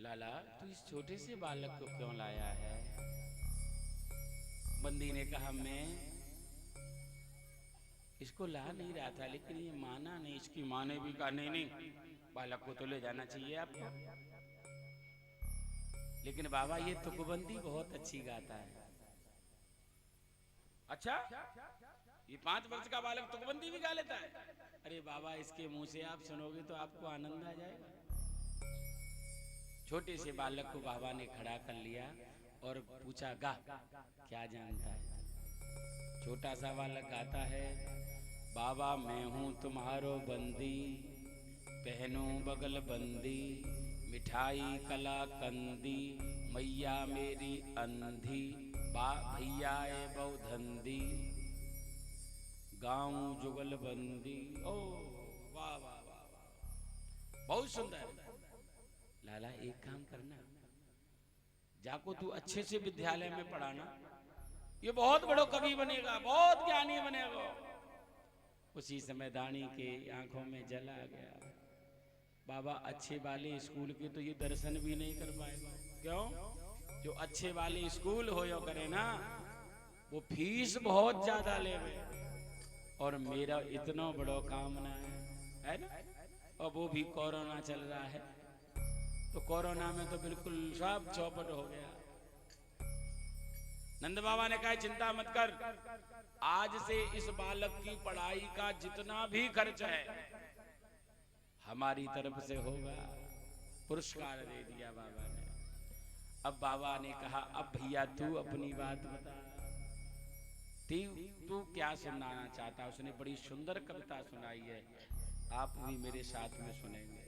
लाला, तू इस छोटे से बालक को क्यों लाया है? बंदी ने कहा, मैं इसको ला नहीं रहा था, लेकिन ये माना नहीं। इसकी माँ ने भी कहा, नहीं नहीं, बालक को तो ले जाना चाहिए आपको। लेकिन बाबा, ये तुकबंदी बहुत अच्छी गाता है। अच्छा, ये 5 वर्ष का बालक तुकबंदी भी गा लेता है? अरे बाबा, इसके मुंह से आप सुनोगे तो आपको आनंद आ जाएगा। छोटे से बालक को बाबा ने खड़ा कर लिया और पूछा, गा, क्या जानता है? छोटा सा बालक गाता है, बाबा मैं हूँ तुम्हारो बंदी, पहनूं बगल बंदी, मिठाई कला कंदी, मैया मेरी अंधी, बा भैया ए बहुधंधी, गाँव जुगल बंदी। ओ वाह वाह वाह वाह, बहुत सुंदर। लाला, एक काम करना, जाको तू अच्छे से विद्यालय में पढ़ाना, ये बहुत बड़ो कवि बनेगा, बहुत ज्ञानी बनेगा। उसी समय दानी के आंखों में जल आ गया। बाबा, अच्छे वाले स्कूल के तो ये दर्शन भी नहीं कर पाएगा। क्यों? जो अच्छे वाले स्कूल हो यो करे ना, वो फीस बहुत ज्यादा ले, और मेरा इतना बड़ा कामना है ना, और वो भी कोरोना चल रहा है, तो कोरोना में तो बिल्कुल सब चौपट हो गया। नंद बाबा ने कहा, चिंता मत कर, आज से इस बालक की पढ़ाई का जितना भी खर्च है हमारी तरफ से होगा। पुरस्कार दे दिया बाबा ने। अब बाबा ने कहा, अब भैया तू अपनी बात बता, तू क्या सुनाना चाहता? उसने बड़ी सुंदर कविता सुनाई है, आप भी मेरे साथ में सुनेंगे।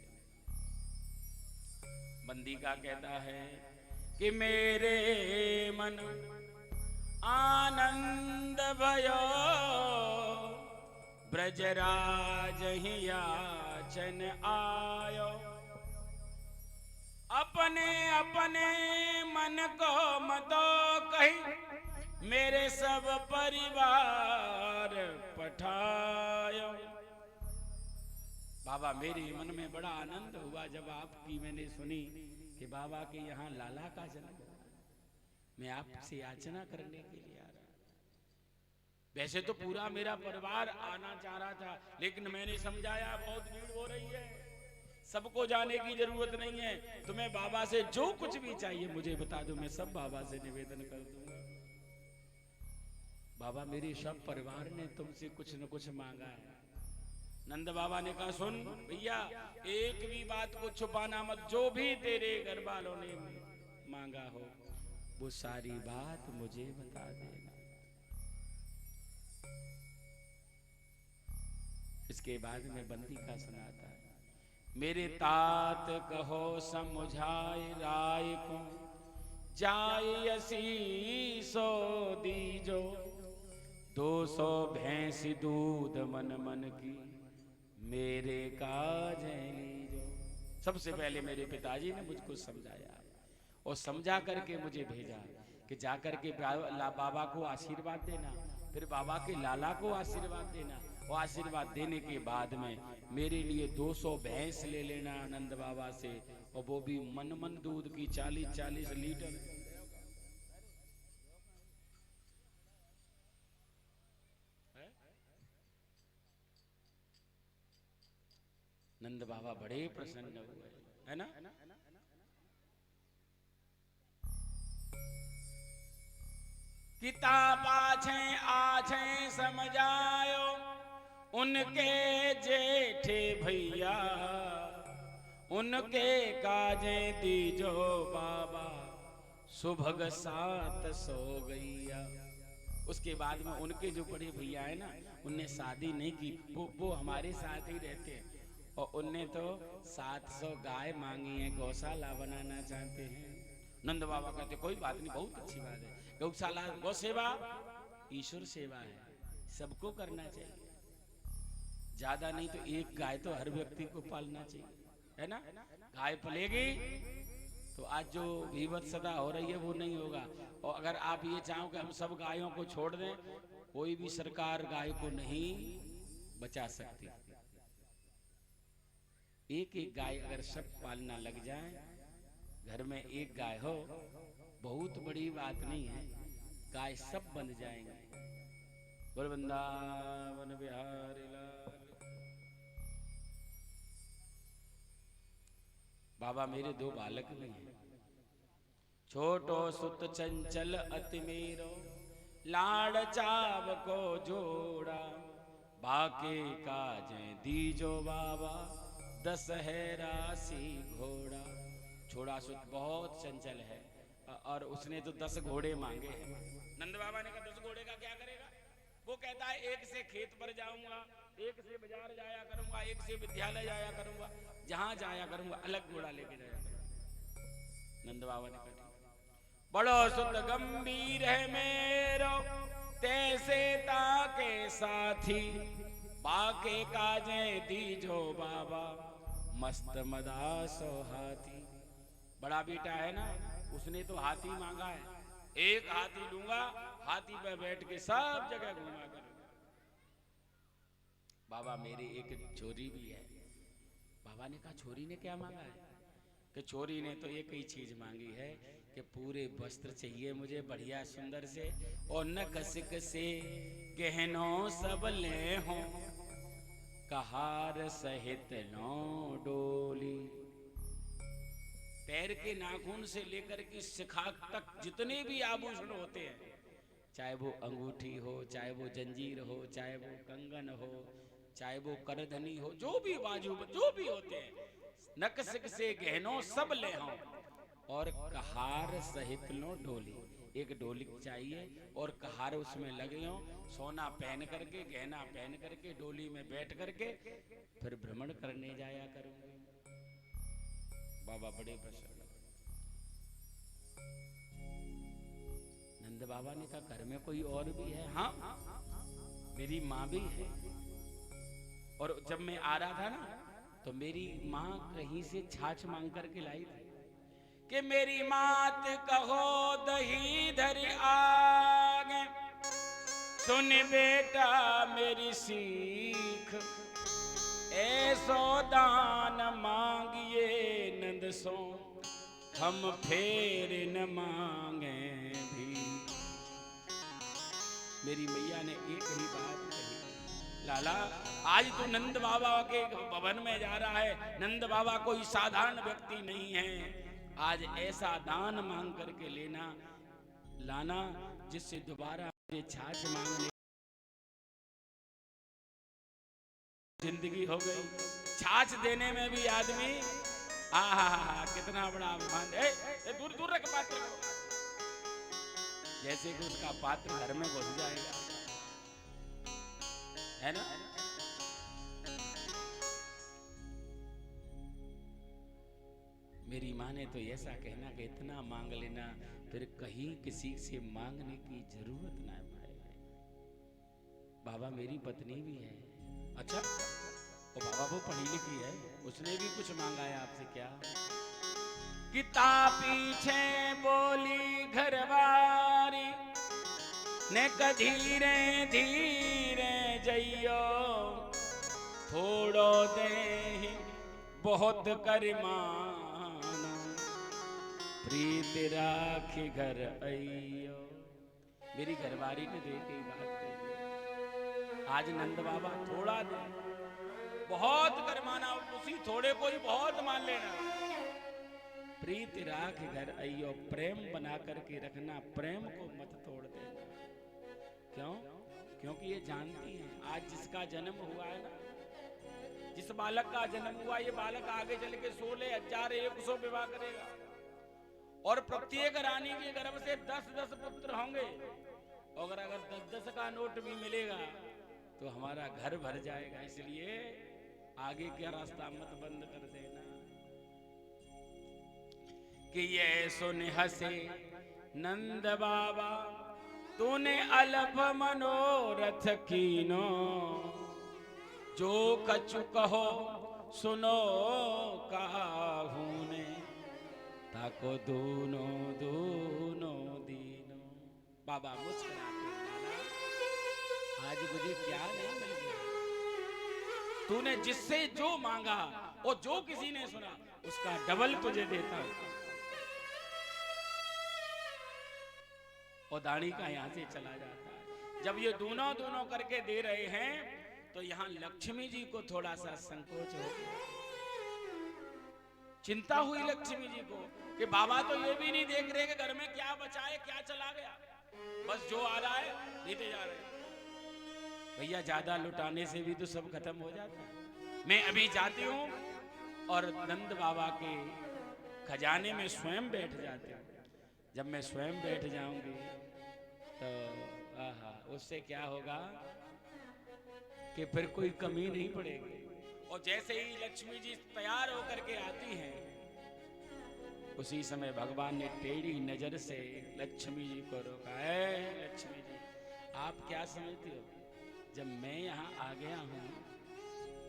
बंदी का कहता है कि मेरे मन आनंद भयो, ब्रजराज ही याचन आयो, अपने अपने मन को मतो कही, मेरे सब परिवार पठायो। बाबा, मेरे मन में बड़ा आनंद हुआ जब आपकी मैंने सुनी कि बाबा के यहाँ लाला का जन्म हुआ। मैं आपसे याचना करने के लिए आ रहा। वैसे तो पूरा मेरा परिवार आना चाह रहा था, लेकिन मैंने समझाया बहुत भीड़ हो रही है, सबको जाने की जरूरत नहीं है। तुम्हें बाबा से जो कुछ भी चाहिए मुझे बता दो, मैं सब बाबा से निवेदन कर दूंगा। बाबा, मेरे सब परिवार ने तुमसे कुछ न कुछ मांगा है। नंद बाबा ने कहा, सुन भैया, एक भी बात को छुपाना मत, जो भी तेरे घर वालों ने मांगा हो वो सारी बात मुझे बता देना। इसके बाद में बंदी का सुनाता है, मेरे तात कहो समझाए राय को, जाय असीसो दीजो, 200 भैंस दूध मन मन की, मेरे काज लीजो। सबसे पहले मेरे पिताजी ने मुझको समझाया और समझा करके मुझे भेजा कि जाकर के बाबा को आशीर्वाद देना, फिर बाबा के लाला को आशीर्वाद देना, और आशीर्वाद देने के बाद में मेरे लिए 200 भैंस ले लेना आनंद बाबा से, और वो भी मन मन दूध की 40-40 लीटर। नंद बाबा बड़े प्रसन्न हुए, है ना। किताब आछे आछे समझायो, उनके जेठे भैया, उनके काजे दीजो बाबा, सुभग 7 सो गैया। उसके बाद में उनके जो बड़े भैया है ना, उनने शादी नहीं की, वो हमारे साथ ही रहते हैं, और उनने तो 700 गाय मांगी है, गौशाला बनाना चाहते हैं। नंद बाबा कहते, कोई बात नहीं, बहुत अच्छी बात है, गौशाला, गौ सेवा ईश्वर सेवा है, सबको करना चाहिए। ज्यादा नहीं तो एक गाय तो हर व्यक्ति को पालना चाहिए, है ना। गाय पलेगी तो आज जो विभत्सता हो रही है वो नहीं होगा। और अगर आप ये चाहो कि हम सब गायों को छोड़ दें, कोई भी सरकार गाय को नहीं बचा सकती। एक एक गाय अगर सब पालना लग जाए, घर में एक गाय हो बहुत बड़ी बात नहीं है, गाय सब बन जाएंगे। बोल वृंदावन बिहारी लाल। बाबा मेरे दो बालक भी हैं, छोटो सुत चंचल अति मेरो, लाड़ चाव को जोड़ा, बाके काजे दीजो बाबा, दशहरा सी घोड़ा। छोड़ा सुत बहुत चंचल है और उसने तो 10 घोड़े मांगे हैं। नंद बाबा ने कहा 10 घोड़े का क्या करेगा? वो कहता है एक से खेत पर जाऊंगा, एक से बाजार जाया करूंगा, एक से विद्यालय जाया करूंगा, जहां जाया करूंगा अलग घोड़ा लेके जाया करूंगा। नंद बाबा ने कहा बड़ो सुत गंभीर है मेरो, तैसे ताके साथी, बाके काजे दीजो बाबा, मस्त मदासो हाथी। बड़ा बेटा है ना, उसने तो हाथी मांगा है, एक हाथी लूंगा, हाथी पर बैठ के सब जगह घूमा करूंगा। बाबा मेरे एक छोरी भी है। बाबा ने कहा छोरी ने क्या मांगा है? कि छोरी ने तो एक ही चीज मांगी है कि पूरे वस्त्र चाहिए मुझे बढ़िया सुंदर से, और नकसिक से गहनों सब ले हों, कहार सहित नो डोली। पैर के नाखून से लेकर के शिखा तक जितने भी आभूषण होते हैं, चाहे वो अंगूठी हो, चाहे वो जंजीर हो, चाहे वो कंगन हो, चाहे वो करधनी हो, जो भी बाजू जो भी होते हैं, नकसिक से गहनों सब ले हों, और कहार सहित लो डोली। एक डोली चाहिए और कहार उसमें लगे हों, सोना पहन करके, गहना पहन करके, डोली में बैठ करके फिर भ्रमण करने जाया करूंगी। बाबा बड़े प्रसन्न। नंद बाबा ने कहा घर में कोई और भी है? हाँ, मेरी माँ भी है। और जब मैं आ रहा था ना, तो मेरी माँ कहीं से छाछ मांग करके लाई थी कि मेरी मात कहो दही धर आगे, सुन बेटा मेरी सीख, ऐसो दान मांगिए नंद सो, हम फेर न मांगे भी। मेरी मैया ने एक ही बात कही, लाला आज तो नंद बाबा के भवन में जा रहा है, नंद बाबा कोई साधारण व्यक्ति नहीं है, आज ऐसा दान मांग करके लेना लाना जिससे दोबारा मुझे छाछ मांगने जिंदगी हो गई। छाछ देने में भी आदमी कितना बड़ा अभिमान है। दूर दूर रख पात्र को, जैसे कि उसका पात्र घर में घुस जाएगा, है ना। मेरी माँ ने तो ऐसा कहना कि इतना मांग लेना फिर कहीं किसी से मांगने की जरूरत ना पड़े। बाबा मेरी पत्नी भी है। अच्छा, तो बाबा वो पढ़ी लिखी है, उसने भी कुछ मांगा है आपसे क्या? गीता पीछे बोली घरवारी ने कधीरे धीरे जइयो, थोड़ो दे बहुत करिमाना, प्रीत राखी घर आइयो। मेरी घरवारी ने देख के बात कही, आज नंद बाबा थोड़ा दे, बहुत कर माना, उसी थोड़े को ही बहुत मान लेना। प्रीत राख घर आइयो, प्रेम बना करके रखना, प्रेम को मत तोड़ देना। क्यों? क्योंकि ये जानती हैं आज जिसका जन्म हुआ है ना, जिस बालक का जन्म हुआ, ये बालक आगे चल के 16,100 विवाह करेगा, और प्रत्येक रानी के गर्भ से 10-10 पुत्र होंगे, और अगर 10-10 का नोट भी मिलेगा तो हमारा घर भर जाएगा। इसलिए आगे क्या रास्ता मत बंद कर देना। कि ये सुन हसे नंद बाबा, तूने अल्प मनोरथ कीनो, जो कछु कहो सुनो काहू ने, ताको दोनों दोनों दीनो। बाबा मुस्कुराते, आज मुझे क्या नहीं मिल गया, तूने जिससे जो मांगा और जो किसी ने सुना उसका डबल तुझे देता हूं। और दाढ़ी का यहाँ से चला जाता है। जब ये दोनों करके दे रहे हैं तो यहाँ लक्ष्मी जी को थोड़ा सा संकोच हो गया, चिंता हुई लक्ष्मी जी को कि बाबा तो ये भी नहीं देख रहे कि घर में क्या बचा है क्या चला गया, बस जो आ रहा है देते जा रहे हैं। भैया ज्यादा लुटाने से भी तो सब खत्म हो जाता है। मैं अभी जाती हूँ और नंद बाबा के खजाने में स्वयं बैठ जाते हूँ। जब मैं स्वयं बैठ जाऊंगी तो आहा, उससे क्या होगा कि फिर कोई कमी नहीं पड़ेगी। और जैसे ही लक्ष्मी जी तैयार होकर के आती हैं, उसी समय भगवान ने टेढ़ी नजर से लक्ष्मी जी को रोका। है लक्ष्मी जी, आप क्या समझती हो, जब मैं यहाँ आ गया हूँ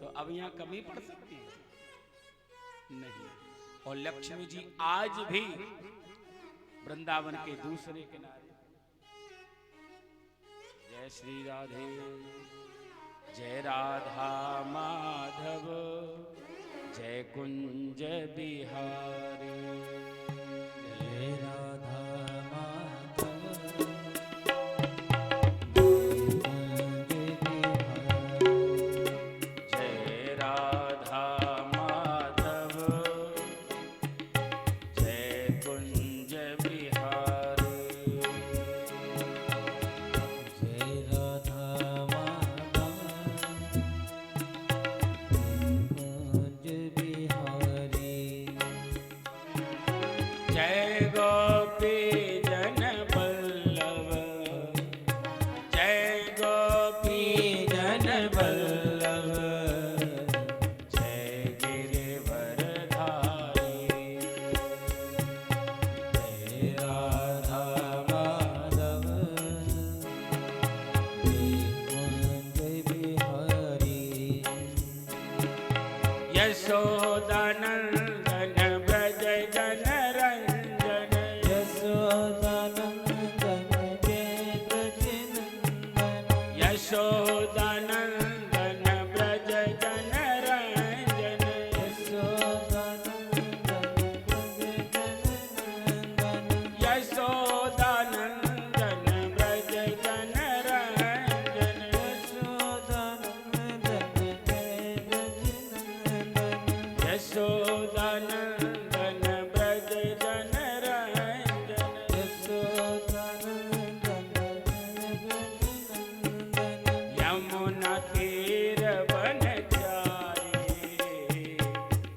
तो अब यहाँ कमी पड़ सकती है? नहीं। और लक्ष्मी जी आज भी वृंदावन के दूसरे किनारे, जय श्री राधे, जय राधा माधव, जय कुंज बिहारी, जय राधा माधव, जय राधा माधव, जय कुंज बिहारी, जय राधा माधव, कुंज बिहारी, जय गोपी जन बल्लभ, जय गोपी जन बल्लभ, जय गिरिवरधारी, जय राधा माधव, जय कुंज बिहारी, यशोदानंदन ब्रज जन रंजन, यशोदानंदन जय ब्रज नंदन, यशोदानंदन ब्रज जन रंजन, यशोदानंदन ब्रज जन रंजन, यशोदानंदन ब्रज जन रंजन, यमुना तीर वनचारी,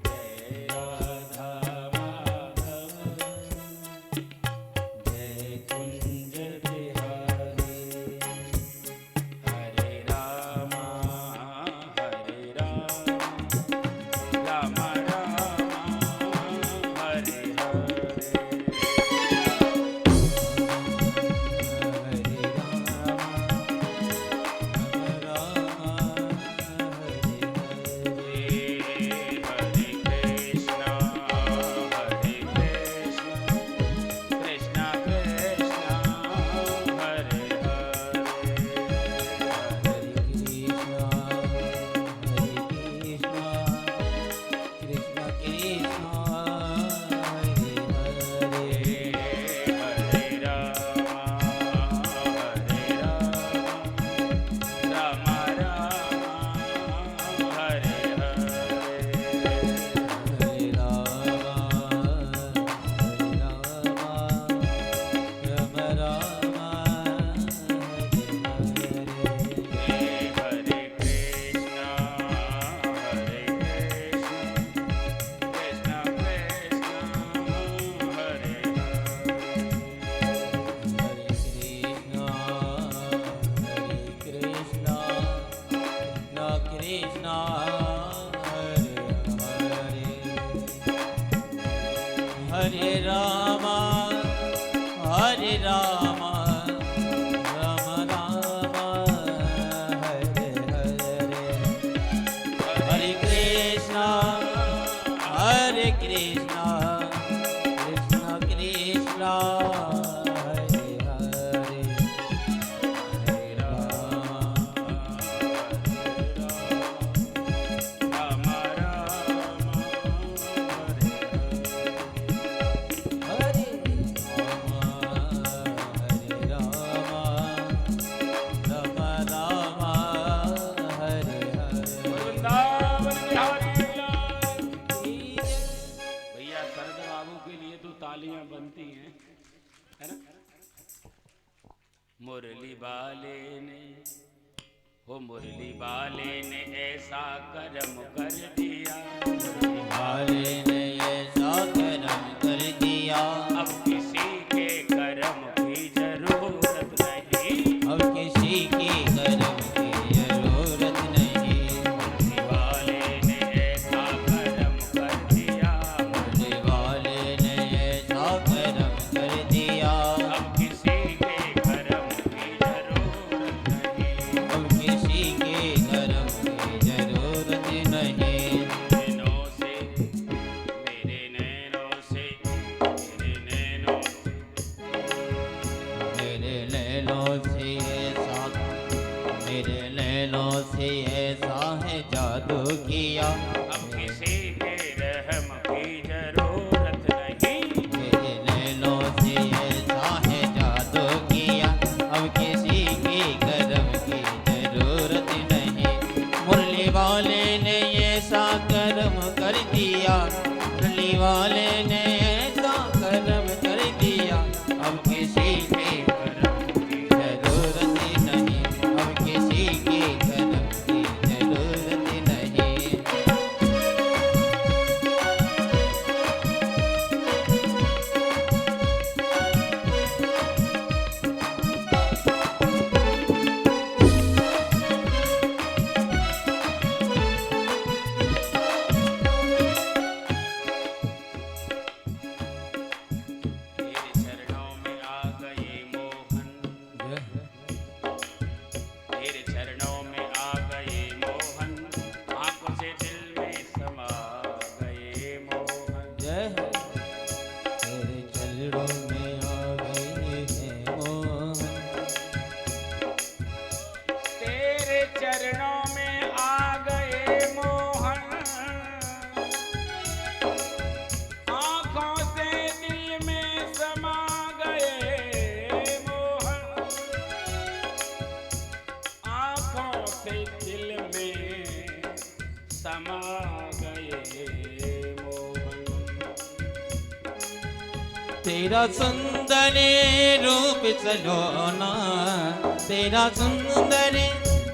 जय राधा माधव, जय कुंज बिहारी, हरे राम राम राम हरे हरे, हरे कृष्णा कृष्णा कृष्णा हरे हरे राम राम राम हरे हरे कृष्णा कृष्णा कृष्णा हरे हरे राम हरे राम राम राम हरे हरे, हरे कृष्णा कृष्णा कृष्णा हरे हरे, हरे राम राम राम हरे हरे राम मुरली वाले ने, हो मुरली वाले ने ऐसा कर्म कर दिया, वाले ने ऐसा कर्म कर दिया, अब किसी के कर्म की जरूरत नहीं, अब किसी की कर्म की जरूरत नहीं। मुरली वाले ने ऐसा कर्म कर दिया, मुरली वाले ने ऐसा कर्म कर दिया, अब किसी के कर्म की जरूरत नहीं, अब किसी के कर्म की जरूरत नहीं। नैनों से मेरे नैनों से मेरे नैनों मेरे नैनों से ऐसा, मेरे नैनों से ऐसा है जादू किया, अब किसी के रहम की जरूरत नहीं, मेरे नैनों से ऐसा है जादू किया, अब किसी की कर्म की जरूरत नहीं। मुरली वाले ने ऐसा कर्म कर दिया, मुरली वाले ने ऐसा कर्म कर दिया, अब किसी के कर्म की जरूरत नहीं, अब किसी के कर्म की जरूरत नहीं। तेरे चरणों में आ गए मोहन, तेरे चरणों में आ गए मोहन, आंखों से दिल में समा गए मोहन, जय हो। तेरे चरणों में आ गए हैं मोहन, तेरे चरणों में आ गए मोहन, आंखों से दिल में समा गए मोहन, आंखों से दिल में समा गए मोहन। तेरा सुंदर रूप सलोना, तेरा सुंदर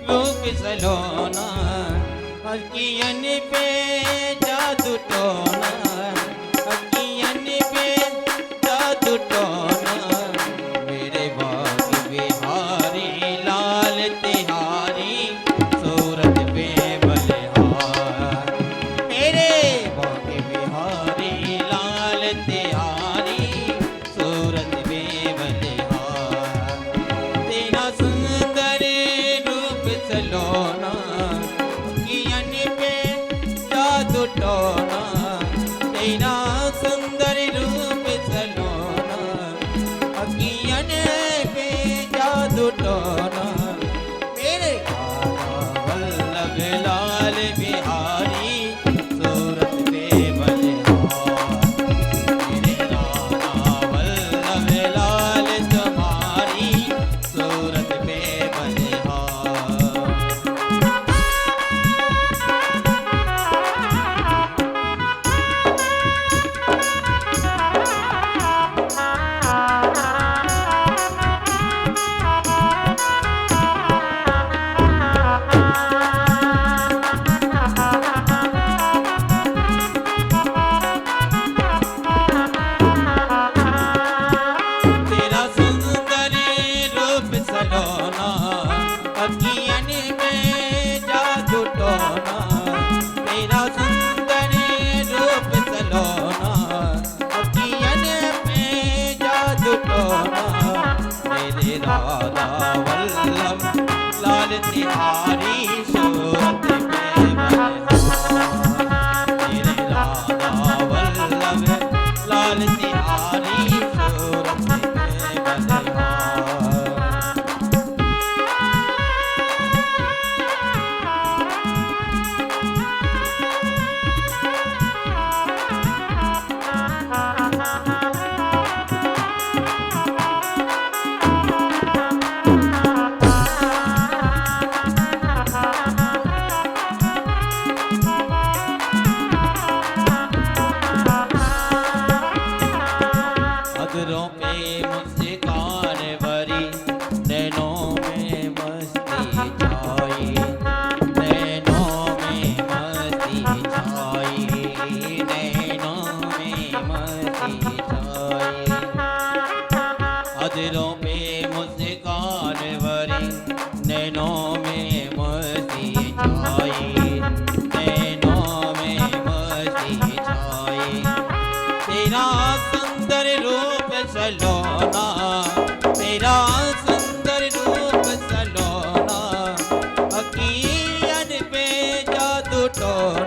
रूप सलोना, अखियन पे जादू टोना, अखियन पे जादू टोना, मेरे बाग बिहारी लाल तिहारी सूरत पे बलिहार, मेरे बाग बिहारी लाल तिहारी सूरत पे बलिहार। तेरा सुंदर रूप सलोना, अखियन पे जादू टोना, तेरा सुंदर रूप सलोना, अखियन पे जादू टोना, मेरे राधा वल्लभ लाल बिहारी सूरत पे बलिहार, मेरे राधा वल्लभ लाल तुम्हारी सूरत पे बलिहार।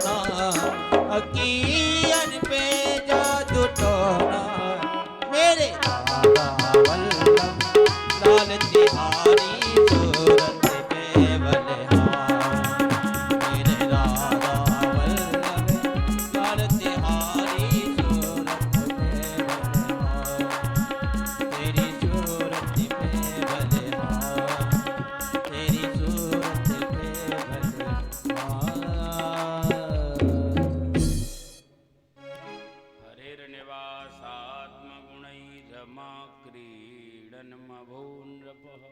टोना अकीयन पे जादू टोना मेरे राधा वल्लभ लाल तिहारी सूरत पे बलिहार मेरे राधा वल्लभ लाल तिहारी सूरत पे बलिहार तेरी सूरत पे बलिहार तेरी सूरत पे हरेर निवासात्म गुणैर्मा क्रीडन मभूनृपः।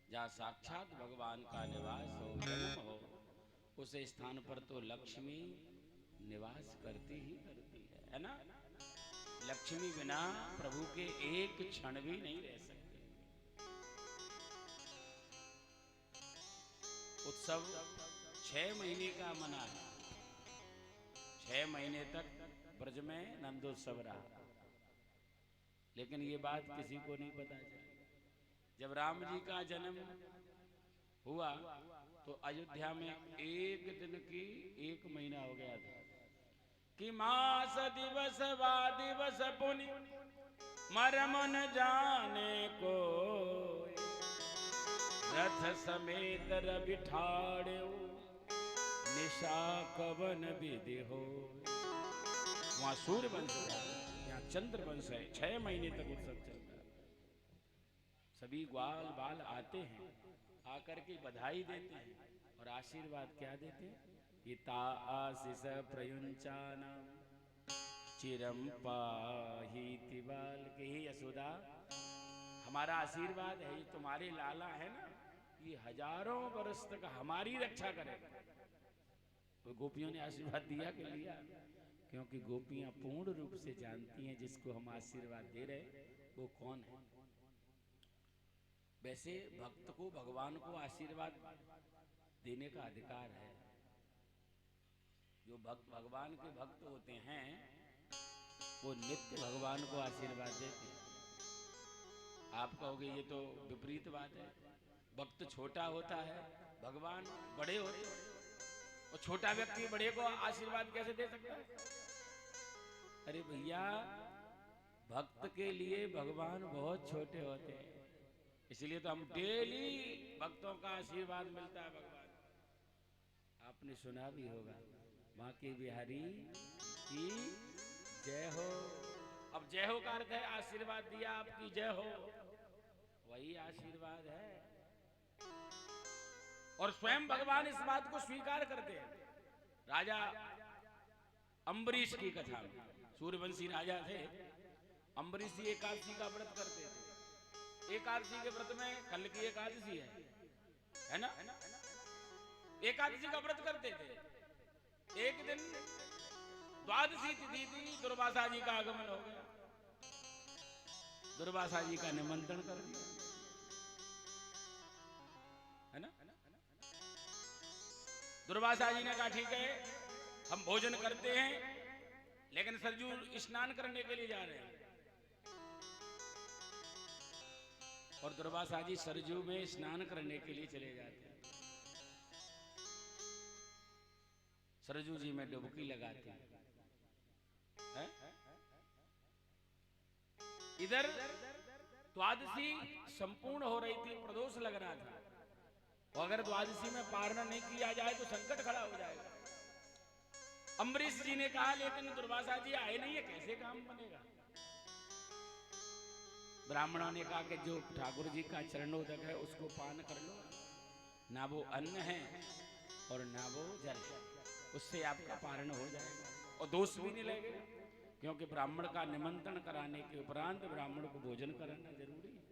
जहाँ साक्षात भगवान का निवास हो, जन्म हो, उस स्थान पर तो लक्ष्मी निवास करती ही करती है ना। लक्ष्मी बिना प्रभु के एक क्षण भी नहीं रह सकते। उत्सव 6 महीने का मना है। 6 महीने तक ब्रज में नंदोत्सव रहा, लेकिन ये बात किसी को नहीं पता चली। जब राम जी का जन्म हुआ तो अयोध्या में एक दिन की 1 महीना हो गया था कि मास दिवस वा दिवस पुनि मरम न जाने को रथ समेत रवि ठाड़े निशा कवन विधि हो। वहां सूर्य वंश है, यहाँ चंद्र वंश है। 6 महीने तक उत्सव चलता है। सभी ग्वाल बाल आते हैं, आकर के बधाई देते हैं और आशीर्वाद क्या देते हैं? हिता आशीष प्रयुंचानम चिरम पाहीति बाल के। ही यशोदा, हमारा आशीर्वाद है, ये तुम्हारे लाला है ना, ये हजारों वर्ष तक हमारी रक्षा करेगा। तो गोपियों ने आशीर्वाद दिया कि लिया? क्योंकि गोपियां पूर्ण रूप से जानती हैं जिसको हम आशीर्वाद दे रहे वो कौन है। वैसे भक्त को भगवान को आशीर्वाद देने का अधिकार है। जो भक्त भगवान के भक्त होते हैं वो नित्य भगवान को आशीर्वाद देते हैं। आप कहोगे ये तो विपरीत बात है, भक्त छोटा होता है, भगवान बड़े होते हैं, और छोटा व्यक्ति बड़े को आशीर्वाद कैसे दे सकता है? अरे भैया, भक्त के लिए भगवान बहुत छोटे होते हैं, इसलिए तो हम डेली भक्तों का आशीर्वाद मिलता है भगवान। आपने सुना भी होगा, बांके बिहारी की जय हो। अब जय हो का अर्थ है आशीर्वाद दिया आपकी जय हो, वही आशीर्वाद है। और स्वयं भगवान इस बात को स्वीकार करते हैं। राजा अम्बरीश की कथा में, सूर्यवंशी राजा थे, अम्बरीश जी एकादशी का व्रत करते थे। एकादशी के व्रत में, कल की एकादशी है ना, एकादशी का व्रत करते थे। एक दिन द्वादशी तिथि थी, दुर्वासा जी का आगमन हो गया। दुर्वासा जी का निमंत्रण कर दिया, है ना। दुर्वासा जी ने कहा ठीक है, हम भोजन करते हैं, लेकिन सरजू स्नान करने के लिए जा रहे हैं। और दुर्वासा जी सरजू में स्नान करने के लिए चले जाते हैं। सरजू जी में डुबकी लगाते हैं। इधर द्वादशी संपूर्ण हो रही थी, प्रदोष लग रहा था, और अगर द्वादशी में पारण नहीं किया जाए तो संकट खड़ा हो जाएगा। अम्बरीश जी ने कहा लेकिन दुर्वासा जी आए नहीं है, कैसे काम बनेगा? ब्राह्मणों ने कहा कि जो ठाकुर जी का चरणोदक है उसको पान कर लो, ना वो अन्न है और ना वो जल है, उससे आपका पारण हो जाएगा और दोष भी नहीं लगेगा, क्योंकि ब्राह्मण का निमंत्रण कराने के उपरांत ब्राह्मण को भोजन कराना जरूरी है।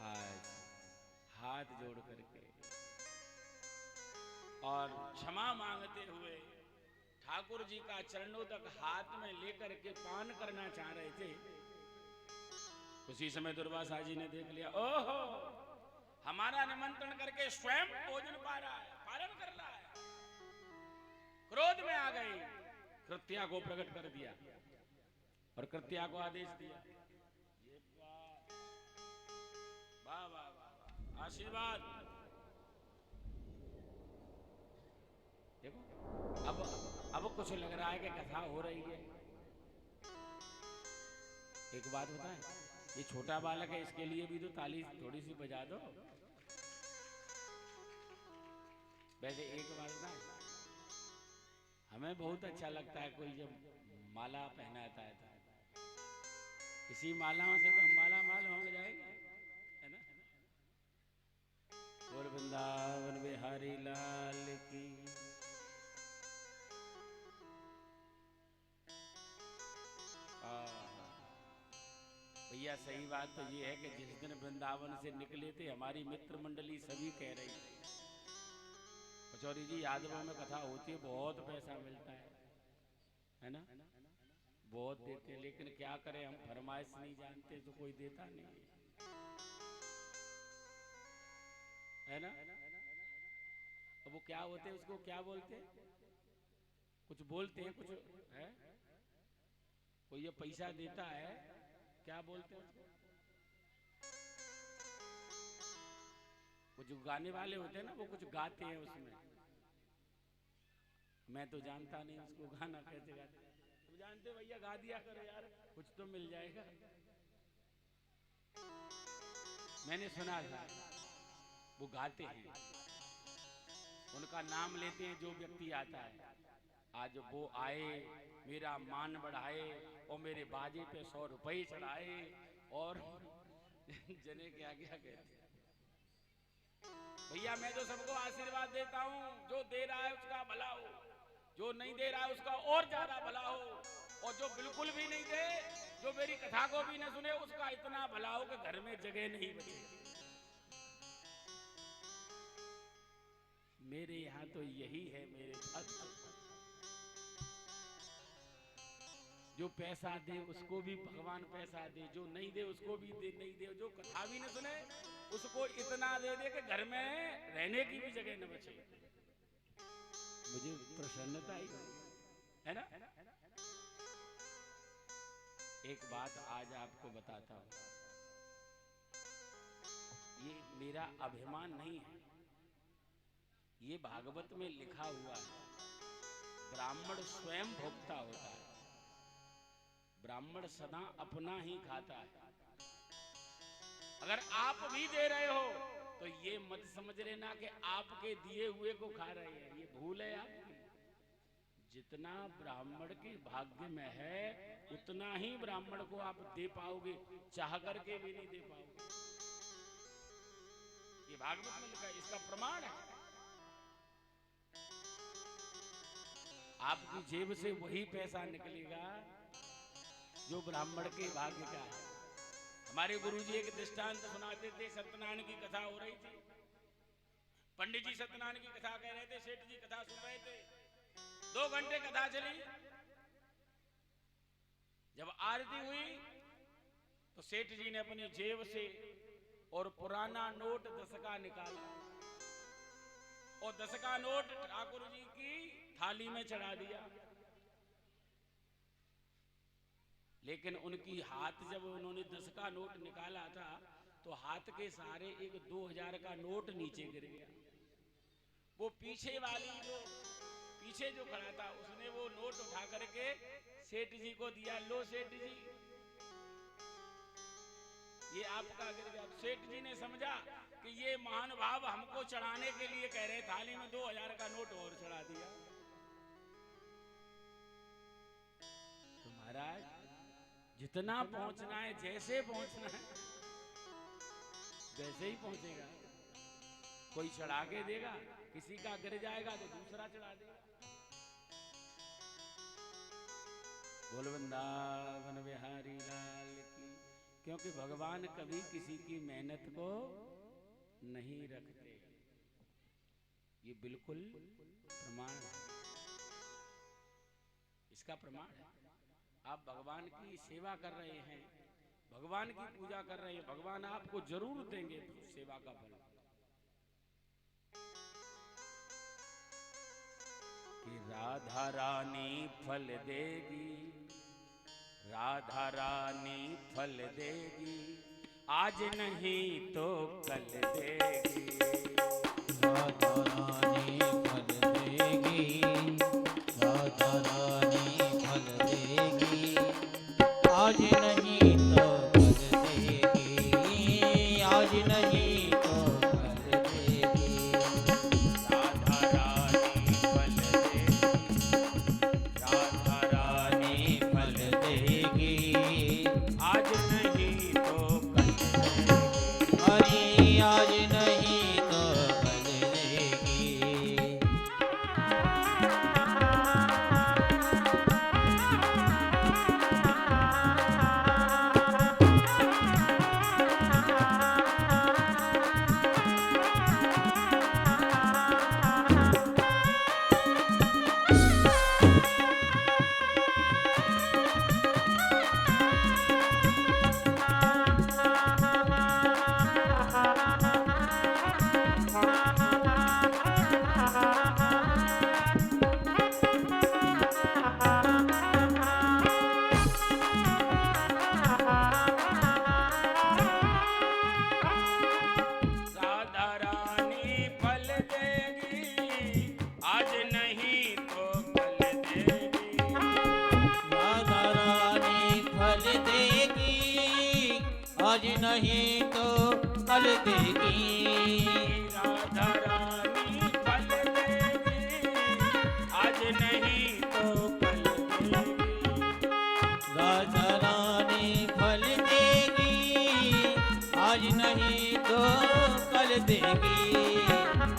आज हाथ जोड़ करके और क्षमा मांगते हुए ठाकुर जी का चरणोदक हाथ में लेकर के पान करना चाह रहे थे। उसी समय दुर्वासा जी ने देख लिया, ओहो, हमारा निमंत्रण करके स्वयं भोजन पा रहा है, पालन कर रहा है। क्रोध में आ गई, कृत्या को प्रकट कर दिया और कृत्या को आदेश दिया, वाह वाह वाह, आशीर्वाद। अब कुछ लग रहा है कि कथा हो रही है। एक बात बताएं, ये छोटा बालक है, इसके लिए भी तो ताली थोड़ी सी बजा दो। वैसे एक बात ना, हमें बहुत अच्छा लगता है कोई जब माला पहनाता है, तो इसी मालाओं से तो हम माला माल हो जाएंगे, है ना। बोल वृंदावन बिहारी लाल की। भैया सही बात तो ये है कि जिस दिन वृंदावन से निकले थे, हमारी मित्र मंडली सभी कह रही थी, पचौरी जी यादवों में कथा होती है, बहुत पैसा मिलता है ना, बहुत देते हैं, लेकिन क्या करें, हम फरमाइश नहीं जानते तो कोई देता नहीं है ना। अब वो क्या होते हैं, उसको क्या बोलते हैं, कुछ बोलते हैं, कुछ है, कोई ये पैसा देता है, क्या बोलते हैं उसको, वो जो गाने वाले होते हैं ना, वो कुछ गाते हैं उसमें, मैं तो जानता नहीं उसको गाना कैसे गाते हैं। तुम जानते भैया, गा दिया करो यार, कुछ तो मिल जाएगा। मैंने सुना था वो गाते हैं, उनका नाम लेते हैं जो व्यक्ति आता है, आज वो आए मेरा मान बढ़ाए और मेरे बाजे पे 100 रुपये चढ़ाए, और जने क्या क्या कहते हैं। भैया मैं तो सबको आशीर्वाद देता हूँ, जो दे रहा है उसका भला हो, जो नहीं दे रहा है उसका और ज्यादा भला हो, और जो बिल्कुल भी नहीं दे, जो मेरी कथा को भी न सुने, उसका इतना भला हो कि घर में जगह नहीं बचे। मेरे यहाँ तो यही है मेरे भक्त, जो पैसा दे उसको भी भगवान पैसा दे, जो नहीं दे उसको भी दे, नहीं दे, जो कथा भी न सुने उसको इतना दे दे कि घर में रहने की भी जगह न बचे। मुझे प्रसन्नता आई, है ना। एक बात आज आपको बताता हूं, ये मेरा अभिमान नहीं है, ये भागवत में लिखा हुआ है, ब्राह्मण स्वयं भोक्ता होता है, ब्राह्मण सदा अपना ही खाता है। अगर आप भी दे रहे हो तो ये मत समझ लेना कि आपके दिए हुए को खा रहे हैं, ये भूल है आपकी। जितना ब्राह्मण के भाग्य में है उतना ही ब्राह्मण को आप दे पाओगे, चाह करके भी नहीं दे पाओगे। ये भागवत में लिखा है, इसका प्रमाण है। आपकी जेब से वही पैसा निकलेगा जो ब्राह्मण के भाग्य का है। हमारे गुरुजी एक दृष्टांत सुनाते थे, सत्यनारायण की कथा हो रही थी, पंडित जी सत्यनारायण की कथा कह रहे थे, सेठ जी कथा सुन रहे थे, 2 घंटे कथा चली। जब आरती हुई तो सेठ जी ने अपनी जेब से और पुराना नोट 10 का निकाला और 10 का नोट ठाकुर जी की थाली में चढ़ा दिया। लेकिन उनकी हाथ, जब उन्होंने 10 का नोट निकाला था तो हाथ के सहारे एक 2000 का नोट नीचे गिर गया। वो पीछे वाली पीछे जो खड़ा था उसने वो नोट उठा करके सेठ जी को दिया, लो सेठ जी ये आपका गिर गया। सेठ जी ने समझा कि ये महानुभाव हमको चढ़ाने के लिए कह रहे, थाली में 2000 का नोट और चढ़ा दिया। तो महाराज जितना पहुंचना है, जैसे पहुंचना है वैसे ही पहुंचेगा। कोई चढ़ा के देगा, किसी का गिर जाएगा तो दूसरा चढ़ा देगा। बोल वृंदावन बिहारी लाल की। क्योंकि भगवान कभी किसी की मेहनत को नहीं रखते, ये बिल्कुल प्रमाण है, इसका प्रमाण है। आप भगवान की सेवा कर रहे हैं, भगवान की पूजा कर रहे हैं, भगवान आपको जरूर देंगे सेवा का फल। कि राधा रानी फल देगी, राधा रानी फल देगी, आज नहीं तो कल देगी। राधा रानी फल देगी, राधा आज नहीं तो कल देगी। राधा रानी फल देगी, आज नहीं तो कल देगी। राधा रानी फल देगी, आज नहीं तो कल देगी। राधा रानी फल देगी, आज नहीं तो कल देगी।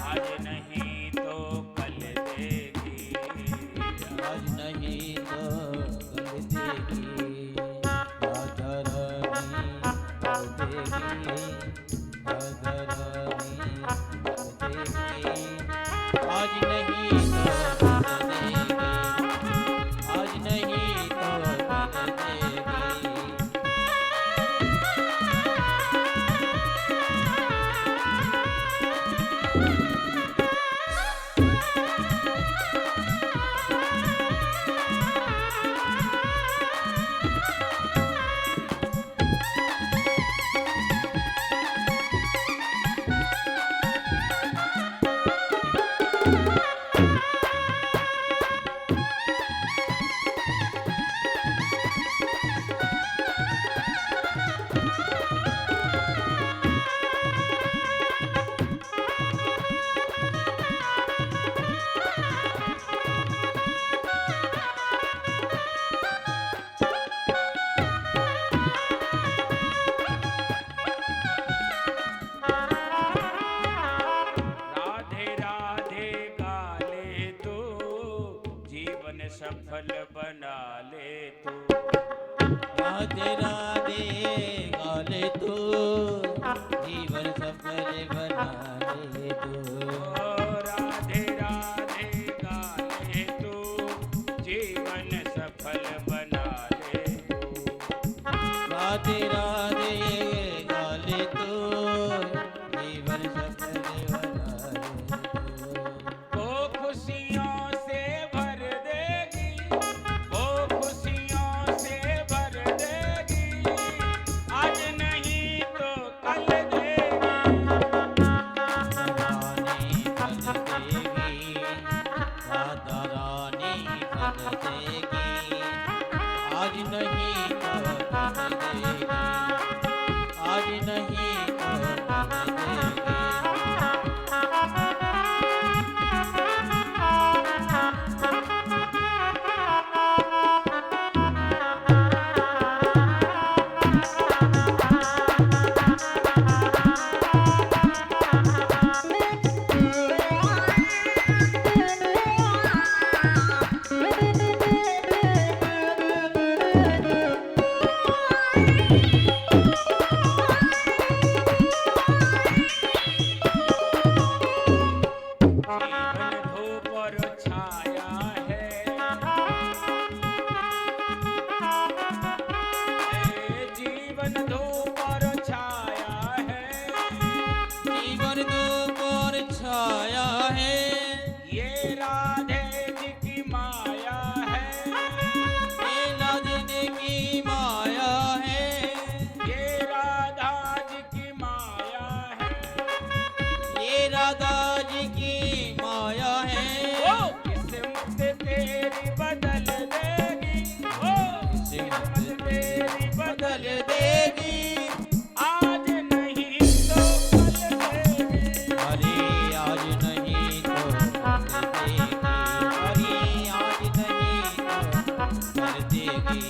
आज नहीं तो कल देगी। आज नहीं तो कल देगी। राधा रानी फल देगी, राधा रानी फल देगी। आज नहीं तो कल देगी, आज नहीं तो कल देगी। राधे राधे गाले तो जीवन सफल बना ले तू। राधे राधे गाले तू, जीवन सफल बना ले तू। राधे राधे गाले तू जीवन सफल बना ले तू। राधे राधे गाले तू, जीवन सफल बना ले तू। वो खुशियों से भर देगी, वो खुशियों से भर देगी। आज नहीं तो कल देगी। रानी फल देगी, राधा रानी फल देगी। आज नहीं तो कल देगी, आज नहीं तो कल देगी। जीवन धूप और छाया है, जीवन धूप और छाया है। जीवन धूप और छाया है, ये राधे जी की माया है। ये राधे की माया है। ये राधा जी की माया है। ये राधा जी की माया है। ओ किस्मत तेरी बदल देगी, ओ किस्मत तेरी बदल देगी। आज नहीं तो कल देगी। अरे आज नहीं तो कल देगी, अरे आज नहीं तो कल देगी।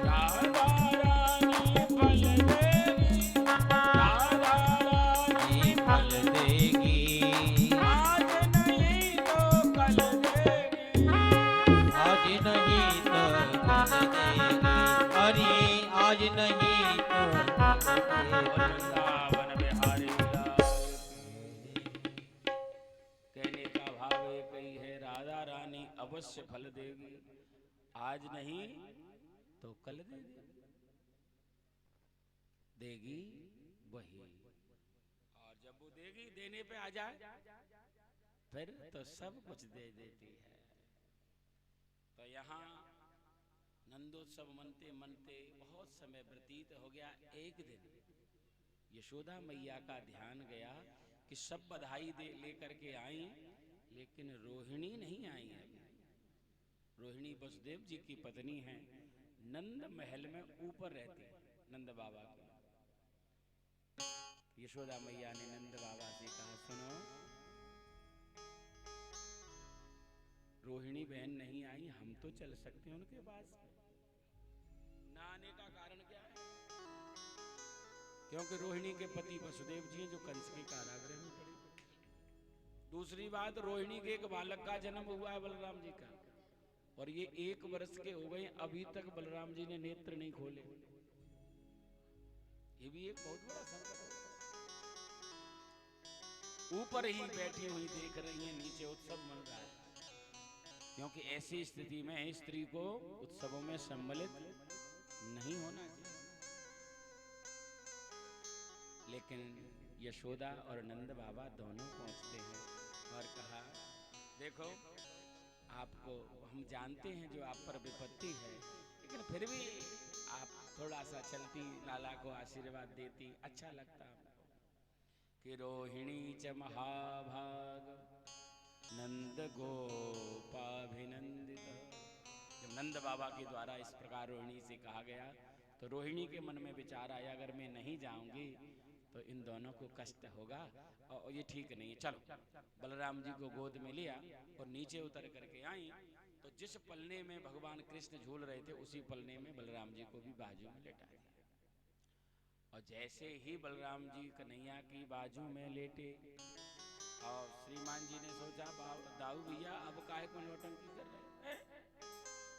राधा रानी फल देगी, राधा रानी ये फल देगी, आज नहीं तो कल देगी। आज नहीं तो कल देगी। अरे आज नहीं तो कल देगी। वृंदावन बिहारी लाल की। कहने का भाव एक ही है, राधा रानी अवश्य फल देगी, आज नहीं तो कल देगी। देगी वही, और जब वो देगी देने पे आ जाए फिर तो सब कुछ दे देती है। तो यहाँ नंदोत्सव मनते मनते बहुत समय व्यतीत हो गया। एक दिन यशोदा मैया का ध्यान गया कि सब बधाई दे लेकर के आई, लेकिन रोहिणी नहीं आई है। रोहिणी वसुदेव जी की पत्नी है, नंद महल में ऊपर रहती है नंद बाबा के। यशोदा मैया ने नंद बाबा से कहा, सुनो, रोहिणी बहन नहीं आई, हम तो चल सकते हैं उनके पास। ना आने का कारण क्या है? क्योंकि रोहिणी के पति वसुदेव जी हैं जो कंस के कारागृह में पड़े। दूसरी बात, रोहिणी के एक बालक का जन्म हुआ है बलराम जी का, और ये 1 वर्ष के हो गए, अभी तक बलराम जी ने नेत्र नहीं खोले। ये भी एक बहुत बड़ा संकट है। ऊपर ही बैठी हुई देख रही है, नीचे उत्सव मन रहा है। क्योंकि ऐसी स्थिति में स्त्री को उत्सवों में सम्मिलित नहीं होना चाहिए। लेकिन यशोदा और नंद बाबा दोनों पहुंचते हैं और कहा, देखो, आपको हम जानते हैं जो आप पर विपत्ति है, लेकिन फिर भी आप थोड़ा सा चलती, लाला को आशीर्वाद देती, अच्छा लगता हमको। कि रोहिणी च महाभाग नंद गोपाभिनंदित। जब नंद बाबा के द्वारा इस प्रकार रोहिणी से कहा गया तो रोहिणी के मन में विचार आया, अगर मैं नहीं जाऊंगी तो इन दोनों को कष्ट होगा और ये ठीक नहीं है। चलो, बलराम जी को गोद में लिया और नीचे उतर करके आई तो जिस पलने में भगवान कृष्ण झूल रहे थे उसी पलने में बलराम जी को भी बाजू में लेटा दिया। और जैसे ही बलराम जी कन्हैया की बाजू में लेटे और श्रीमान जी ने सोचा, दाऊ भैया अब काहे को नौटंकी कर रहे हैं?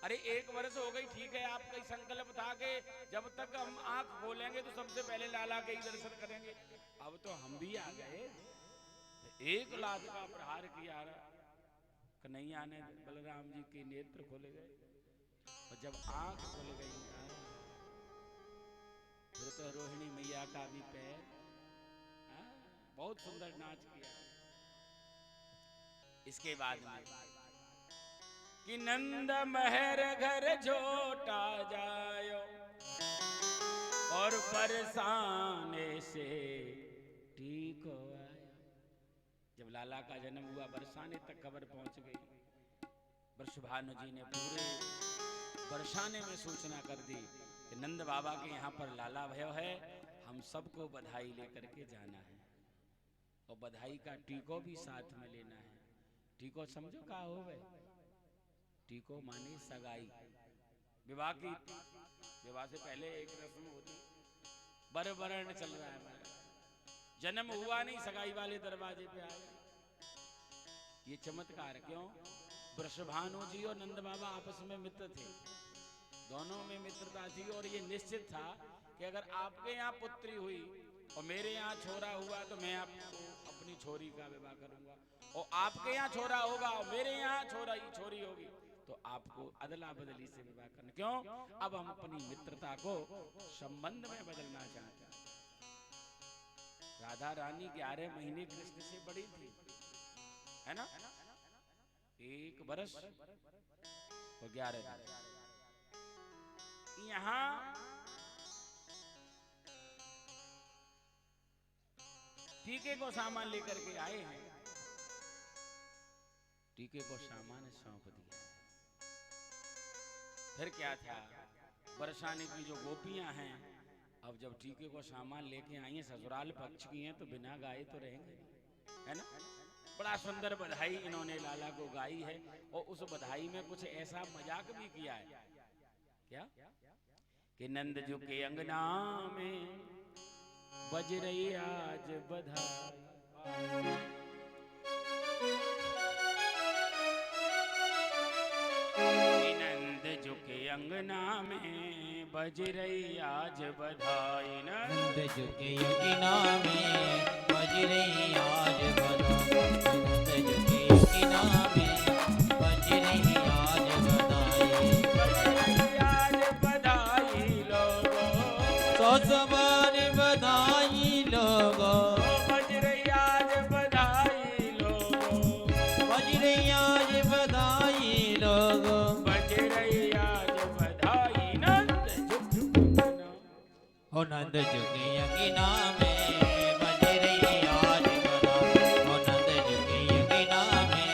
अरे 1 वर्ष हो गई, ठीक है, आपका ही संकल्प था कि जब तक हम आंख खोलेंगे तो सबसे पहले लाला के ही दर्शन करेंगे। अब तो हम भी आ गए। 1 लात का प्रहार किया, कन्हैया ने बलराम जी के नेत्र खोले गए और जब आंख खुल गई फिर तो रोहिणी मैया का भी पैर, बहुत सुंदर नाच किया। इसके बाद में कि नंद महर घर झोटा जायो और बरसाने से टीको आया। जब लाला का जन्म हुआ, बरसाने तक खबर पहुंच गई। वृषभानु जी ने पूरे बरसाने में सूचना कर दी कि नंद बाबा के यहाँ पर लाला भयो है, हम सबको बधाई लेकर के जाना है और बधाई का टीको भी साथ में लेना है। टीको समझो का हो गए? टीको माने सगाई। विवाह की, विवाह से पहले एक रस्म होती, बरबरण चल रहा है हमारा, जन्म हुआ नहीं, सगाई वाले दरवाजे पे आए। ये चमत्कार क्यों? वृषभानु जी और नंद बाबा आपस में मित्र थे, दोनों में मित्रता थी और ये निश्चित था कि अगर आपके यहाँ पुत्री हुई और मेरे यहाँ छोरा हुआ तो मैं आपको अपनी छोरी का विवाह करूंगा, और आपके यहाँ छोरा होगा और मेरे यहाँ छोरी होगी तो आपको अदला बदली से विवाह करना। क्यों? अब हम अपनी मित्रता को संबंध में बदलना चाहते हैं। राधा रानी 11 महीने कृष्ण से बड़ी थी, है ना? 1 वर्ष और 11 दिन। यहाँ टीके को सामान लेकर के आए हैं, टीके को सामान सौंप दिया। फिर क्या था, बरसाने की जो गोपियां हैं, अब जब टीके को सामान लेके आई हैं, ससुराल पक्ष की हैं, तो बिना गाए तो रहेंगे, है ना? बड़ा सुंदर बधाई इन्होंने लाला को गाई है और उस बधाई में कुछ ऐसा मजाक भी किया है। क्या? कि नंद जो के अंगना में बज रही आज बधाई, नंद जो के अंगना में बज रही आज बधाई, नंद जो के अंगना में बज रही आज बधाई, नंद जो के अंगना में बज रही आज बधाई, तो सवार बधाई लोगों, बज रही आज बधाई लोगों, बज रही आज बधाई लोगों, बज रही आज बधाई। नंद हो नंद जो के अंगना में बज रही आज बधाई, हो नंद जो के अंगना में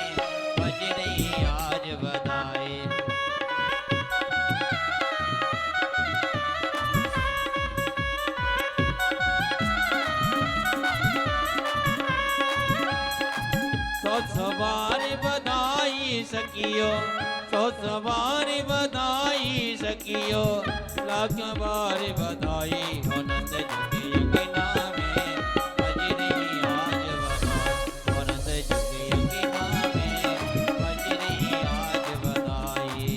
सकियो, 100 बार बधाई सकियो, लाख बार बधाई हो नंद जुगे यज्ञना में बज रही आज बधाई, हो नंद जुगे यज्ञना में बज रही आज बधाई।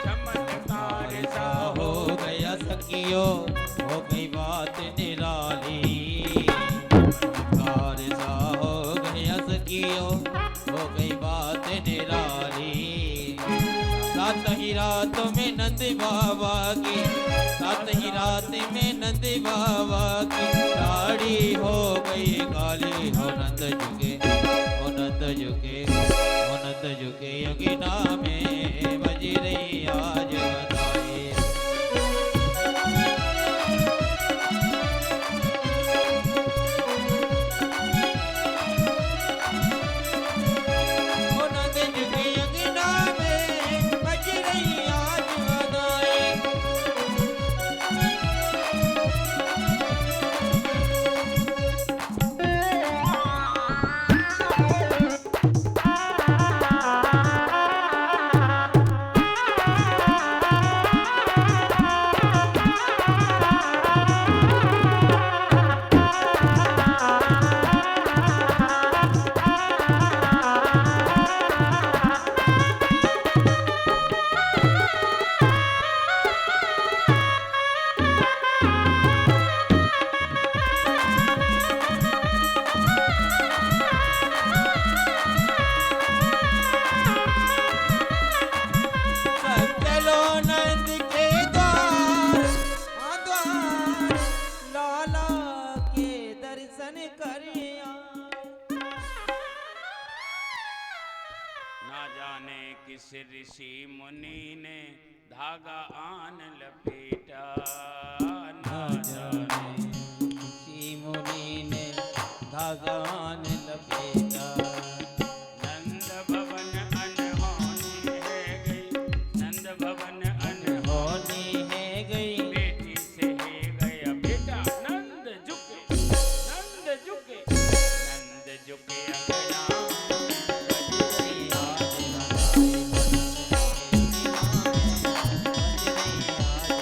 चमत्कार सा हो गया सखियो, हो गई बात निराली, चमत्कार सा हो गया सखियो, हो गई बात निराली। सात ही रात में नंद बाबा की, सात ही रात में नंद बाबा की दाढ़ी हो गई काली, हो नंद जुगे, हो नंद जुगे, हो नंद जुगे यज्ञना में बज रही आज बधाई। हो नंद जुगे यज्ञना में बज रही आज बधाई। चलो नंद के द्वार, द्वार लाला के दर्शन करिया। ना जाने किस ऋषि मुनि ने धागा आन लपेटा, ना जाने ऋषि मुनि ने धागान लपेटा। नंद भवन अनहोनी है गई, नंद भवन अनहोनी होनी है गई, बेटी से है गया बेटा। नंद झुके, नंद झुके, नंद झुके अंगना रही आज बधाई, बज रही आज बधाई।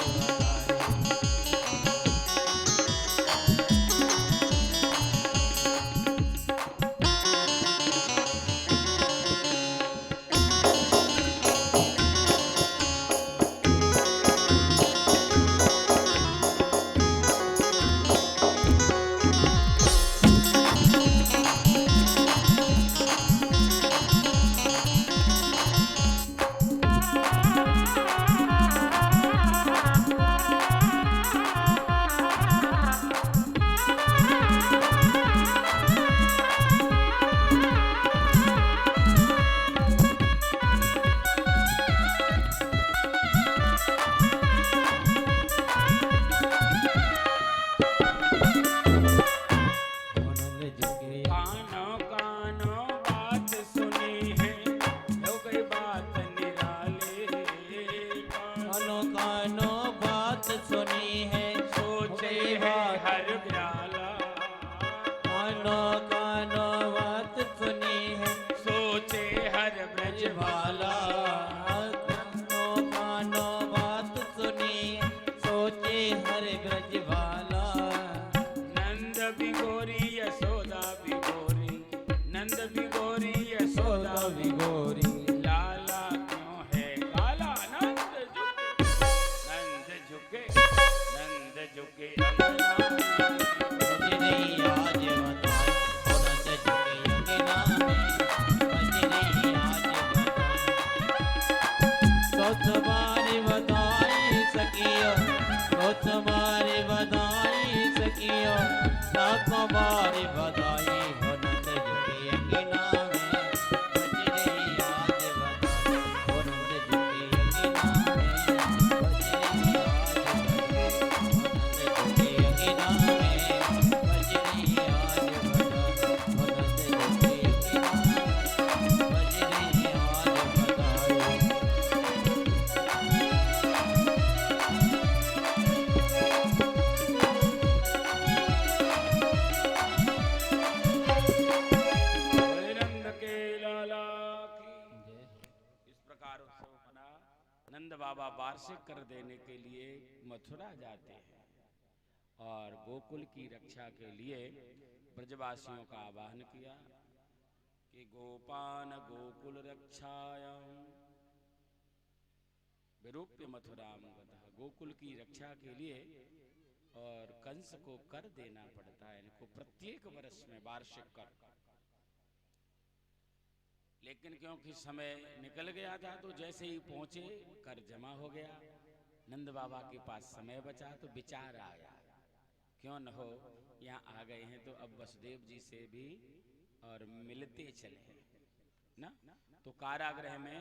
तुम्हारी बधाई सखियो लाखों बार बधाई हो नंद जी के अंगना में बाबा वार्षिक कर देने के लिए मथुरा जाते हैं और गोकुल की रक्षा के लिए ब्रजवासियों का आह्वान किया कि गोपान गोकुल रक्षायां विरूप्य मथुराम गतः। गोकुल की रक्षा के लिए और कंस को कर देना पड़ता है, इनको प्रत्येक वर्ष में वार्षिक कर। लेकिन क्योंकि समय निकल गया था तो जैसे ही पहुंचे कर जमा हो गया। नंद बाबा के पास समय बचा तो विचार आया, क्यों न हो यहाँ आ गए हैं तो अब वसुदेव जी से भी और मिलते चले ना। तो कारागृह में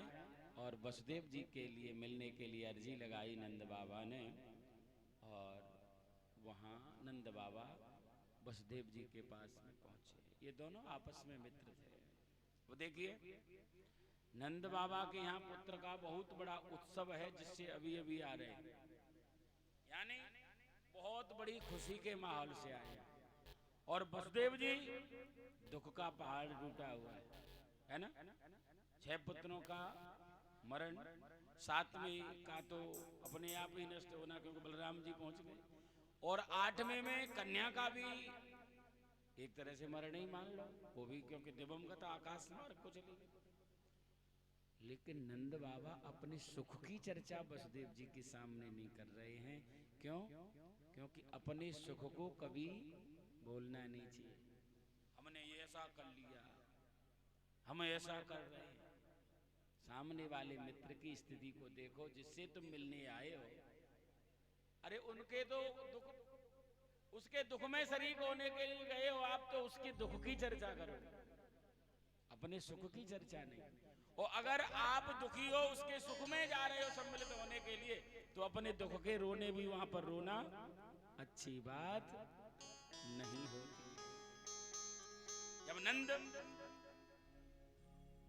और वसुदेव जी के लिए मिलने के लिए अर्जी लगाई नंद बाबा ने, और वहाँ नंद बाबा वसुदेव जी के पास में पहुंचे। ये दोनों आपस में मित्र थे। वो देखिए नंद बाबा के यहाँ पुत्र का बहुत बड़ा उत्सव है, जिससे अभी अभी आ रहे हैं, यानी बहुत बड़ी खुशी के माहौल से आए। और वसुदेव जी दुख का पहाड़ टूटा हुआ है ना। 6 पुत्रों का मरण, 7वें का तो अपने आप ही नष्ट होना क्योंकि बलराम जी पहुंच गए, और 8वें में कन्या का भी एक तरह से मरण ही मान लो, वो भी क्योंकि दिवंगत आकाश मार्ग को चली गई। लेकिन नंद बाबा अपने सुख की चर्चा वसुदेव जी के सामने नहीं कर रहे हैं। क्यों? क्योंकि अपने सुख को कभी बोलना नहीं चाहिए। हमने ये ऐसा कर लिया, हम ऐसा कर रहे हैं। सामने वाले मित्र की स्थिति को देखो जिससे तुम मिलने आए हो। अरे उनके तो दुख, उसके दुख में शरीक होने के लिए गए हो आप, तो उसके दुख की चर्चा करो, अपने सुख की चर्चा नहीं। और अगर आप दुखी हो उसके सुख में जा रहे हो सम्मिलित होने के लिए, तो अपने दुख के रोने भी वहां पर रोना अच्छी बात नहीं होती। जब नंद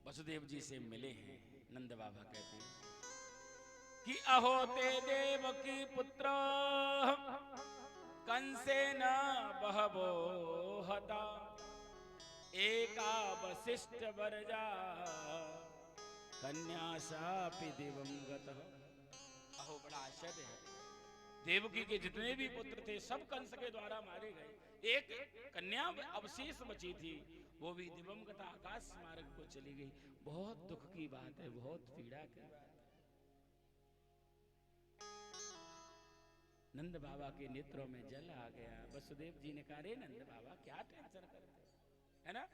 वसुदेव जी से मिले हैं, नंद बाबा कहते हैं कि अहो ते देव की पुत्र कंसे न बहवो हता, एका वशिष्ठ वरजा कन्या सापि दिवंगतः। अहो बड़ा आश्चर्य है, देवकी के जितने भी पुत्र थे सब कंस के द्वारा मारे गए। एक कन्या अवशेष बची थी, वो भी दिवंगत आकाश मार्ग को चली गई। बहुत दुख की बात है, बहुत पीड़ा की बात है। नंद बाबा के नेत्रों में जल आ गया। वसुदेव जी ने कहा, रे नंद बाबा क्या टेंशन करते है ना,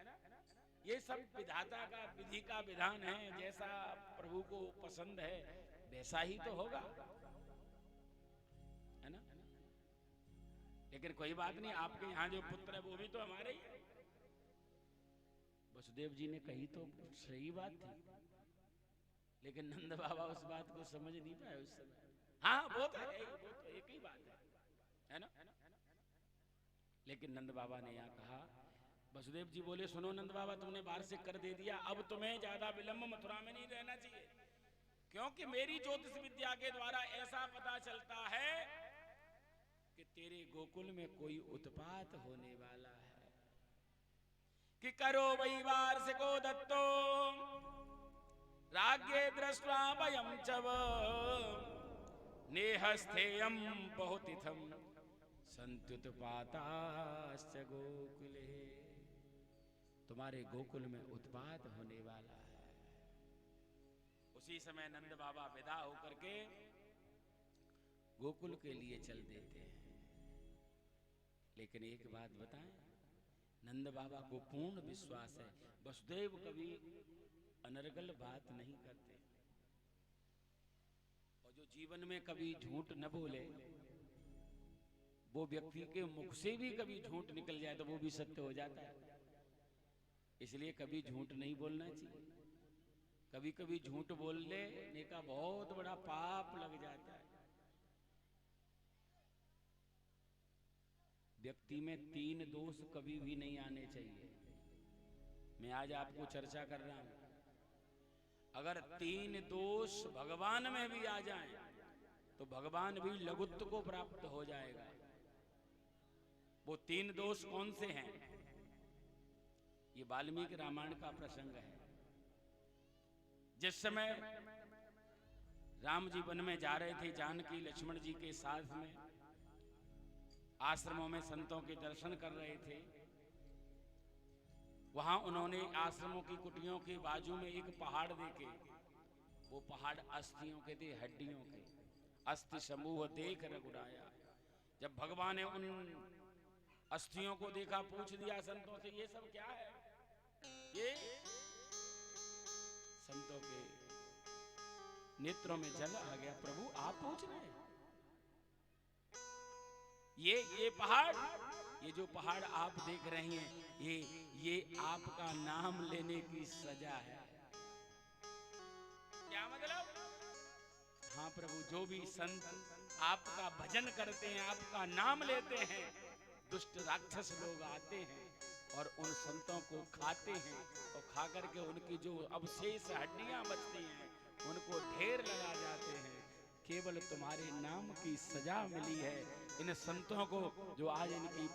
ये सब विधाता का विधि का विधान है, जैसा प्रभु को पसंद है वैसा ही तो होगा, है ना। लेकिन कोई बात नहीं, आपके यहाँ जो पुत्र है वो भी तो हमारे ही है। वसुदेव जी ने कही तो सही बात थी, लेकिन नंद बाबा उस बात को समझ नहीं पाए उस समय। हाँ वो तो है, वो तो एक ही बात है ना। लेकिन नंद बाबा ने यहाँ कहा, वसुदेव जी बोले, सुनो नंद बाबा, तुमने वार्षिक कर दे दिया, अब तुम्हें ज्यादा विलंब मथुरा में नहीं रहना चाहिए, क्योंकि मेरी ज्योतिष विद्या के द्वारा ऐसा पता चलता है कि तेरे गोकुल में कोई उत्पात होने वाला है। कि करो वही वार्षिको दत्तो राज्ञे दृष्ट्वा वयं चव नेहस्थेयं बहुतिथं सन्तुत्पाताश्च गोकुले। तुम्हारे गोकुल में उत्पात होने वाला है। उसी समय नंद बाबा विदा होकर के गोकुल के लिए चल देते हैं। लेकिन एक बात बताएं, नंद बाबा को पूर्ण विश्वास है, वसुदेव कभी अनर्गल बात नहीं करते, और जो जीवन में कभी झूठ न बोले, वो व्यक्ति के मुख से भी कभी झूठ निकल जाए तो वो भी सत्य हो जाता है। इसलिए कभी झूठ नहीं बोलना चाहिए। कभी कभी झूठ बोलने का बहुत बड़ा पाप लग जाता है। व्यक्ति में 3 दोष कभी भी नहीं आने चाहिए। मैं आज आपको चर्चा कर रहा हूं, अगर 3 दोष भगवान में भी आ जाएं, तो भगवान भी लघुत्व को प्राप्त हो जाएगा। वो 3 दोष कौन से हैं? ये वाल्मीकि रामायण का प्रसंग है। जिस समय राम जी वन में जा रहे थे जानकी लक्ष्मण जी के साथ में, आश्रमों में संतों के दर्शन कर रहे थे। वहां उन्होंने आश्रमों की कुटियों के बाजू में एक पहाड़ देखे। वो पहाड़ अस्थियों के थे, हड्डियों के। अस्थि समूह देख रघुराया। जब भगवान ने उन अस्थियों को देखा, पूछ दिया संतों से, ये सब क्या है? ये संतों के नेत्रों में जल आ गया। प्रभु आप पूछ रहे हैं? ये पहाड़, ये जो पहाड़ आप देख रहे हैं, ये आपका नाम लेने की सजा है। क्या मतलब? हाँ प्रभु, जो भी संत आपका भजन करते हैं, आपका नाम लेते हैं, दुष्ट राक्षस लोग आते हैं और उन संतों को खाते हैं, और खा करके उनकी जो अवशेष हड्डियां बचती हैं उनको ढेर लगा जाते हैं। केवल तुम्हारे नाम की सजा मिली है इन संतों को, जो आज इनकी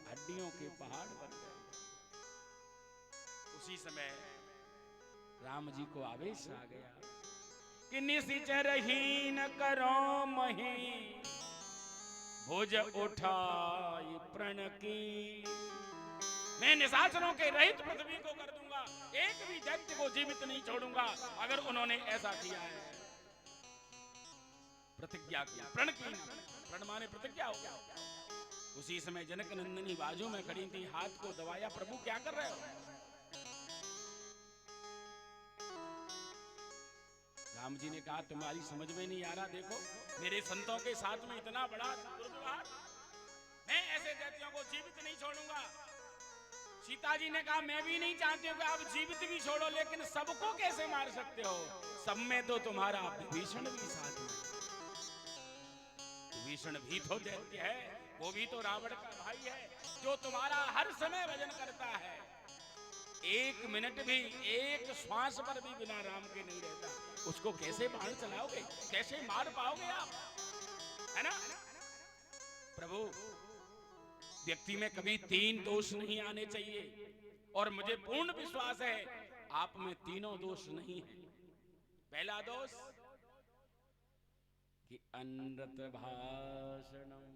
हड्डियों के पहाड़ बन गए। उसी समय राम जी को आवेश आ गया कि निशिचरहीन करो मही, भुज उठाई प्रण की। मैं निशाचरों के रहित पृथ्वी को कर दूंगा, एक भी दैत्य को जीवित नहीं छोड़ूंगा अगर उन्होंने ऐसा किया है। प्रतिज्ञा की, प्रण की। प्रण माने प्रतिज्ञा हो गया। उसी समय जनक नंदिनी बाजू में खड़ी थी, हाथ को दबाया, प्रभु क्या कर रहे हो? राम जी ने कहा, तुम्हारी समझ में नहीं आ रहा, देखो मेरे संतों के साथ में इतना बड़ा दुर्व्यवहार, मैं ऐसे दैत्यों को जीवित नहीं छोड़ूंगा। सीता जी ने कहा, मैं भी नहीं चाहती हूँ कि आप जीवित भी छोड़ो, लेकिन सबको कैसे मार सकते हो? सब में तो तुम्हारा विभीषण भी साथ में। विभीषण भी तो दैत्य है, वो भी तो रावण का भाई है, जो तुम्हारा हर समय भजन करता है। एक मिनट भी, एक श्वास पर भी बिना राम के नहीं रहता। उसको कैसे बाण चलाओगे, कैसे मार पाओगे आप? है ना प्रभु? व्यक्ति में कभी तीन दोष नहीं आने चाहिए, और मुझे पूर्ण विश्वास है आप में तीनों दोष नहीं है। पहला दोष कि अनृत भाषणम,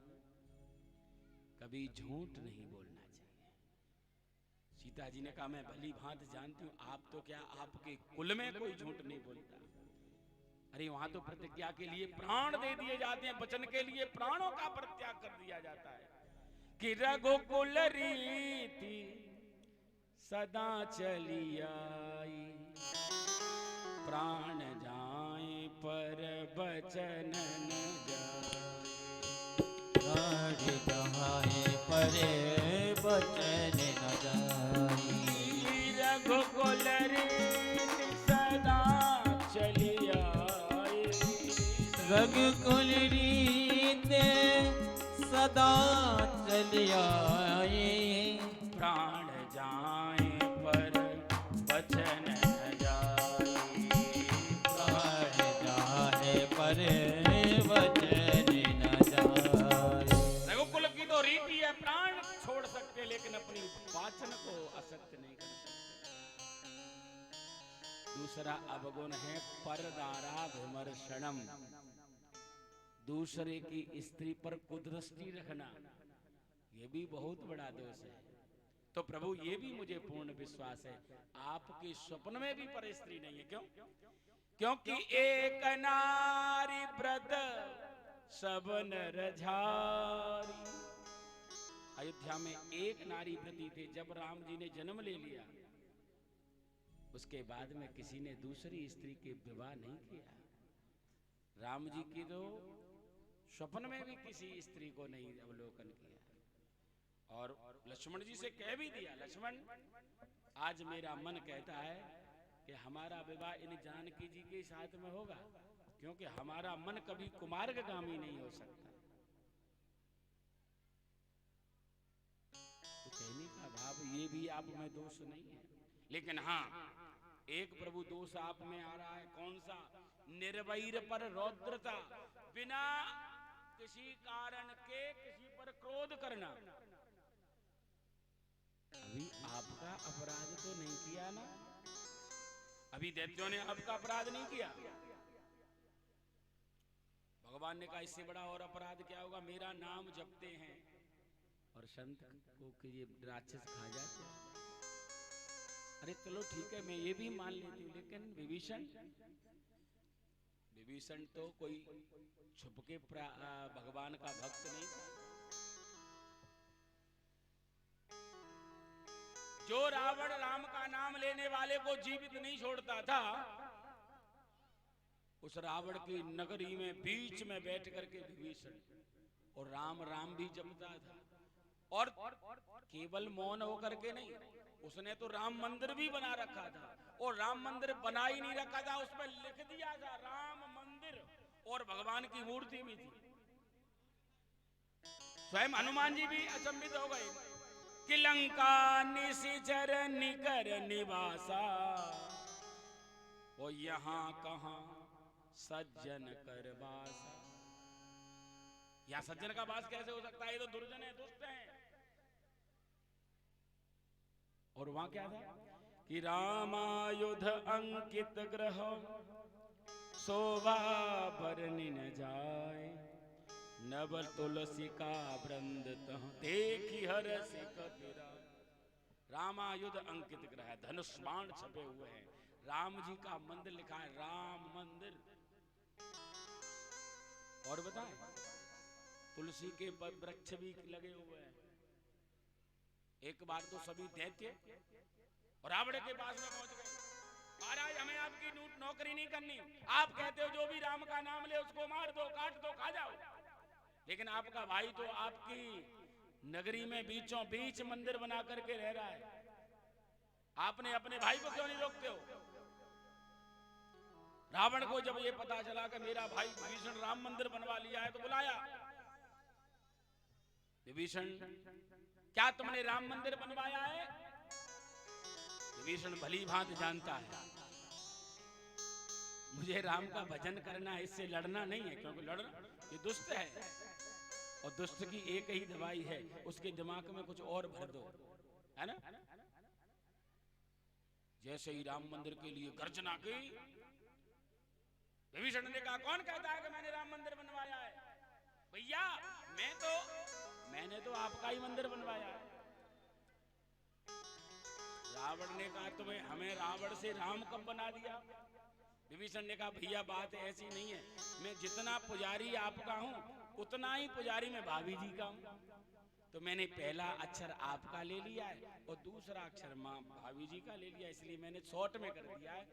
कभी झूठ नहीं बोलना चाहिए। सीता जी ने कहा, मैं भली भांति जानती हूं, आप तो क्या, आपके कुल में कोई झूठ नहीं बोलता। अरे वहां तो प्रतिज्ञा के लिए प्राण दे दिए जाते हैं, वचन के लिए प्राणों का परित्याग कर दिया जाता है। कि रघुकुल रीति सदा चली आई, प्राण जाए पर बचन न जाए। प्राण जाए पर बचन न जाए। रघुकुल रीति सदा चली आई, रघुकुल रीति सदा चली आई। प्राण जाए पर बचन न जाए। प्राण जाए पर वचन न जाए। रघुकुल की तो रीति है, प्राण छोड़ सकते लेकिन अपनी वाचन को असत्य नहीं कर सकते। दूसरा अवगुण है परदारा विमर्शनम, दूसरे की स्त्री पर कुदृष्टि रखना, यह भी बहुत बड़ा दोष है। तो प्रभु ये भी मुझे पूर्ण विश्वास है आपके स्वप्न में भी पर स्त्री नहीं है। क्यों? क्योंकि एक नारी व्रत सब नर झारी। अयोध्या में एक नारी व्रती थे। जब राम जी ने जन्म ले लिया, उसके बाद में किसी ने दूसरी स्त्री के विवाह नहीं किया। राम जी की तो स्वप्न में भी किसी स्त्री को नहीं अवलोकन किया। और लक्ष्मण जी से कह भी दिया, लक्ष्मण आज मेरा मन कहता है कि हमारा विवाह इन जानकी जी के साथ में होगा, क्योंकि हमारा मन कभी कुमार्गगामी नहीं हो सकता। तो कहने का भाव ये भी आप में दोष नहीं है, लेकिन हाँ एक प्रभु दोष आप में आ रहा है। कौन सा? निर्वैर पर रौद्रता, बिना किसी कारण के किसी पर क्रोध करना। अभी आपका अपराध तो नहीं किया ना, अभी दैत्यों ने आपका अपराध नहीं किया, भगवान ने कहा इससे बड़ा और अपराध क्या होगा, मेरा नाम जपते हैं और संत को कि ये राक्षस खा जाते हैं। अरे चलो ठीक है, मैं ये भी मान लेती हूँ, लेकिन विभीषण तो कोई छुप के भगवान का भक्त नहीं था। जो रावण राम का नाम लेने वाले को जीवित नहीं छोड़ता था, उस रावण की नगरी में बीच में बैठ करके विभीषण और राम राम भी जपता था। और केवल मौन होकर के नहीं, उसने तो राम मंदिर भी बना रखा था। और राम मंदिर बना ही नहीं रखा था, उसमें लिख दिया था राम मंदिर, और भगवान की मूर्ति भी थी। स्वयं हनुमान जी भी अचंभित हो गए कि लंका निशिचर निकर निवासा, वो यहाँ कहां सज्जन कर वासा। यहां सज्जन का वास कैसे हो सकता है, ये तो दुर्जन है, दुष्ट है। और वहां क्या था कि रामायुध अंकित ग्रह शोभा बरनी न जाए, नव तुलसी का वृंद देखी हरस कपिरा। रामायुध अंकित ग्रह, धनुष बाण छपे हुए हैं, राम जी का मंदिर लिखा है, राम मंदिर। और बताएं, तुलसी के वृक्ष भी लगे हुए हैं। एक बार तो सभी दैत्य और रावण के पास में पहुंच गए, महाराज हमें आपकी नौकरी नहीं करनी, आप कहते हो जो भी राम का नाम ले उसको मार दो, काट दो, खा जाओ, लेकिन आपका भाई तो आपकी नगरी में बीचों बीच मंदिर बना करके रह रहा है, आपने अपने भाई को क्यों नहीं रोकते हो। रावण को जब ये पता चला कि मेरा भाई विभीषण राम मंदिर बनवा लिया है, तो बुलाया, विभीषण क्या तुमने राम मंदिर बनवाया है। विभीषण भली भांति जानता है मुझे राम का भजन करना है, इससे लड़ना नहीं है, क्योंकि लड़ना ये दुष्ट है, और दुष्ट की एक ही दवाई है, उसके दिमाग में कुछ और भर दो, है ना। जैसे ही राम मंदिर के लिए गर्जना की, विभीषण ने कहा कौन कहता है कि मैंने राम मंदिर बनवाया है। भैया मैंने तो आपका ही मंदिर बनवाया है। रावण ने कहा तुम्हें हमें रावण से राम कब बना दिया। विभीषण ने कहा भैया बात ऐसी नहीं है, मैं जितना पुजारी आपका हूं उतना ही पुजारी मैं भाभी जी का हूं, तो मैंने पहला अक्षर आपका ले लिया है और दूसरा अक्षर मां भाभी जी का ले लिया, इसलिए मैंने शॉर्ट में कर दिया है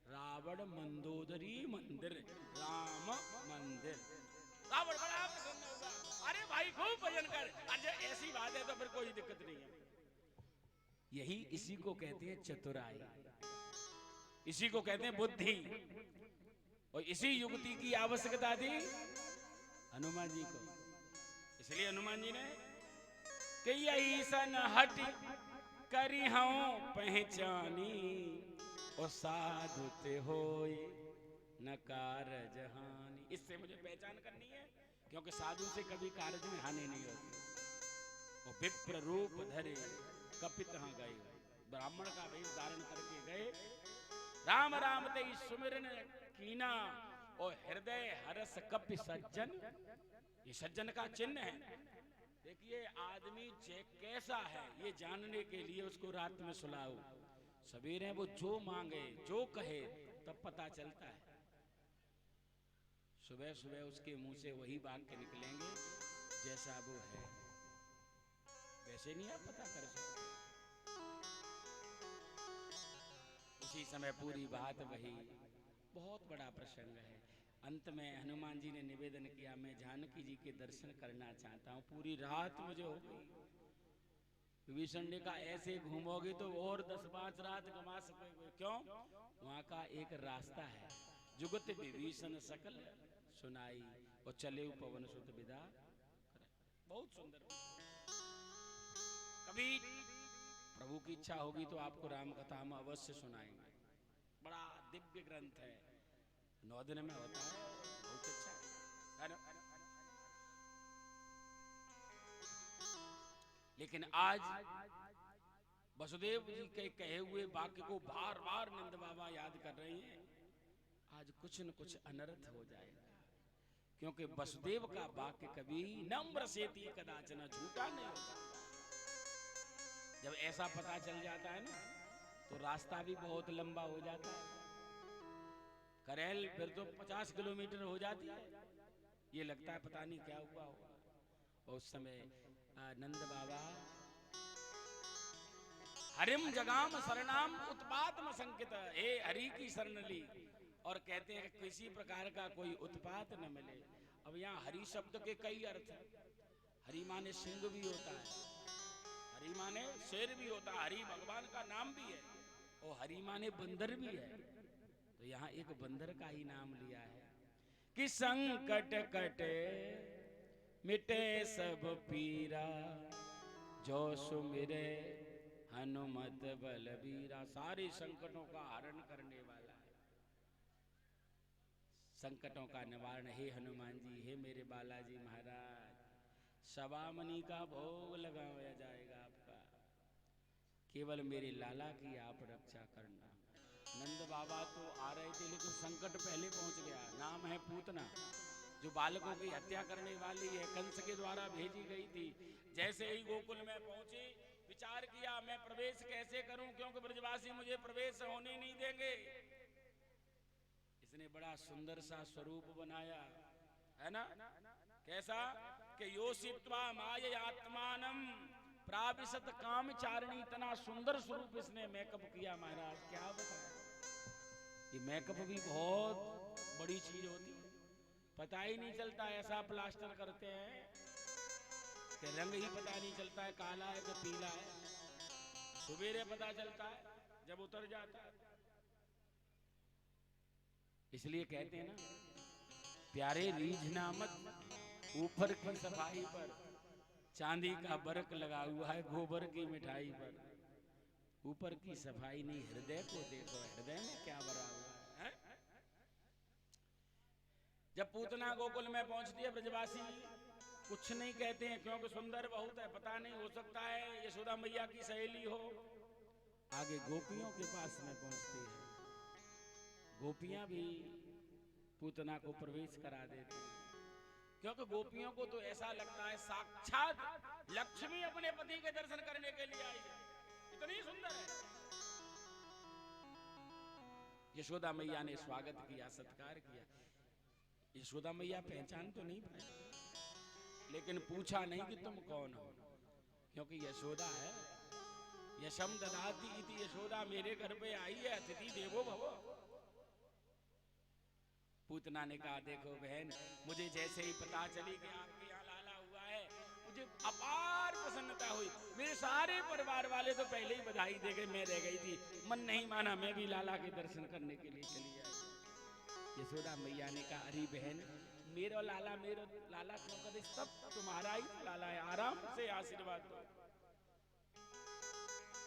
रावण मंदोदरी मंदिर, राम मंदिर। रावण बड़ा प्रसन्न होगा, अरे भाई खूब भजन कर, अरे ऐसी बात है तो फिर कोई दिक्कत नहीं है। यही इसी को कहते हैं चतुराई, इसी को कहते हैं बुद्धि, और इसी युक्ति की आवश्यकता थी हनुमान जी को। इसलिए हनुमान जी ने कि यही सन हट करी हूं पहचानी, और साधु ते होए न कारज हानि। इससे मुझे पहचान करनी है, क्योंकि साधु से कभी कार्य में हानि नहीं होती। और विप्र रूप धरे कपित गए, ब्राह्मण का वेश धारण करके गए, राम राम ते सुमिरन कीना, और हृदय हरस कपि सज्जन। ये सज्जन का चिन्ह है। देखिए आदमी कैसा है ये जानने के लिए उसको रात में सुलाओ, सवेरे वो जो मांगे जो कहे तब पता चलता है। सुबह सुबह उसके मुंह से वही वाक्य निकलेंगे जैसा वो है, वैसे नहीं आप पता कर सकते। उसी समय पूरी बात वही, बहुत बड़ा प्रसंग है। अंत में हनुमान जी ने निवेदन किया मैं जानकी जी के दर्शन करना चाहता हूँ, पूरी रात मुझे हो गई। विभीषण ने कहा ऐसे घूमोगे तो और 10-5 रात कमा सकोगे, क्यों, वहां का एक रास्ता है, जुगत विभीषण सकल सुनाई, और चले पवन सुत विदा। बहुत सुंदर। कभी प्रभु की इच्छा होगी तो आपको राम कथा हम अवश्य सुनाएंगे। बड़ा दिव्य ग्रंथ है, 9 दिन में होता है, बहुत अच्छा है ना? लेकिन आज वसुदेव जी के कहे हुए वाक्य को बार बार नंद बाबा याद कर रहे हैं। आज कुछ न कुछ अनर्थ हो जाएगा, क्योंकि वसुदेव का वाक्य कभी नम्र सेती कदाचन, झूठा नहीं होता। जब ऐसा पता चल जाता है ना तो रास्ता भी बहुत लंबा हो जाता है। करेल फिर तो 50 किलोमीटर हो जाती है, ये लगता है पता नहीं क्या हुआ होगा। और उस समय नंद बाबा हरिम जगाम शरणाम उत्पातम संकित, हे हरि की शरण ली, और कहते हैं कि किसी प्रकार का कोई उत्पात न मिले। अब यहाँ हरि शब्द के कई अर्थ हैं। हरि माने सिंह भी होता है, हरि माने शेर भी होता है, हरि भगवान का नाम भी है, और हरि माने बंदर भी है। तो यहाँ एक बंदर का ही नाम लिया है कि संकट कटे मिटे सब पीरा, जो सुमिरे हनुमत बलबीरा। सारे संकटों का हरण करने वाला है, संकटों का निवारण। हे हनुमान जी, हे मेरे बालाजी महाराज, सवामनी का भोग लगाया जाएगा आपका, केवल मेरे लाला की आप रक्षा करना। नंद बाबा तो आ रहे थे लेकिन संकट पहले पहुंच गया। नाम है पूतना, जो बालकों की हत्या करने वाली है, कंस के द्वारा भेजी गई थी। जैसे ही गोकुल में पहुंची, विचार किया मैं प्रवेश कैसे करूं, क्योंकि ब्रजवासी मुझे प्रवेश होने नहीं देंगे। इसने बड़ा सुंदर सा स्वरूप बनाया है ना, कैसा कि योषित्वा माय आत्मानम प्राविशत कामचारिणी। इतना सुंदर स्वरूप इसने मेकअप किया महाराज, क्या बताया। ये मेकअप भी बहुत बड़ी चीज होती है, पता ही नहीं चलता। ऐसा प्लास्टर करते हैं कि रंग ही पता नहीं चलता है, काला है कि पीला है। सवेरे पता चलता है जब उतर जाता है। इसलिए कहते हैं ना, प्यारे रीझना मत ऊपर की सफाई पर, चांदी का बरक लगा हुआ है गोबर की मिठाई पर। ऊपर की सफाई नहीं, हृदय को देखो, हृदय में क्या भरा हुआ है। जब पूतना गोकुल में पहुंचती है, ब्रजवासी कुछ नहीं कहते हैं, क्योंकि सुंदर बहुत है, पता नहीं हो सकता है यशोदा मैया की सहेली हो। आगे गोपियों के पास में पहुंचती है, गोपियां भी पूतना को प्रवेश करा देती हैं, क्योंकि गोपियों को तो ऐसा लगता है साक्षात लक्ष्मी अपने पति के दर्शन करने के लिए आई है, इतनी सुंदर है। यशोदा मैया ने स्वागत किया, सत्कार किया। यशोदा मैया पहचान तो नहीं पाई, लेकिन पूछा नहीं कि तुम कौन हो, क्योंकि यशोदा है। यशम ददाति इति यशोदा, मेरे घर पे आई है, अतिथि देवो भवो। पूतना ने कहा देखो बहन, मुझे जैसे ही पता चली कि आपके यहाँ लाला हुआ है, मुझे अपार प्रसन्नता हुई। मेरे सारे परिवार वाले तो पहले ही बधाई दे गए, मैं रह गई थी, मन नहीं माना, मैं भी लाला के दर्शन करने के लिए चली आई। यशोदा मैया ने कहा अरे बहन, मेरा लाला क्यों करे, सब तुम्हारा ही लाला है, आराम से आशीर्वाद दो।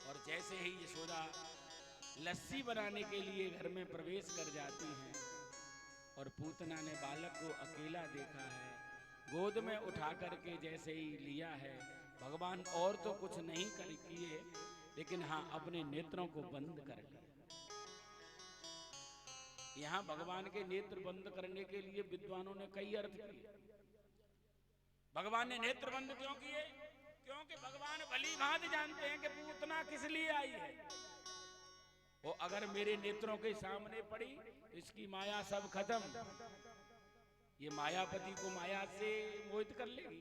और जैसे ही यशोदा लस्सी बनाने के लिए घर में प्रवेश कर जाती हैं, और पूतना ने बालक को अकेला देखा है, गोद में उठा करके जैसे ही लिया है, भगवान और तो कुछ नहीं कर किए, लेकिन हाँ अपने नेत्रों को बंद कर लिया। यहाँ भगवान के नेत्र बंद करने के लिए विद्वानों ने कई अर्थ किए। भगवान ने नेत्र बंद क्यों किए, क्योंकि भगवान भली भांति जानते हैं कि पूतना किस लिए आई है। वो अगर मेरे नेत्रों के सामने पड़ी तो इसकी माया सब खत्म, ये मायापति को माया से मोहित कर लेगी,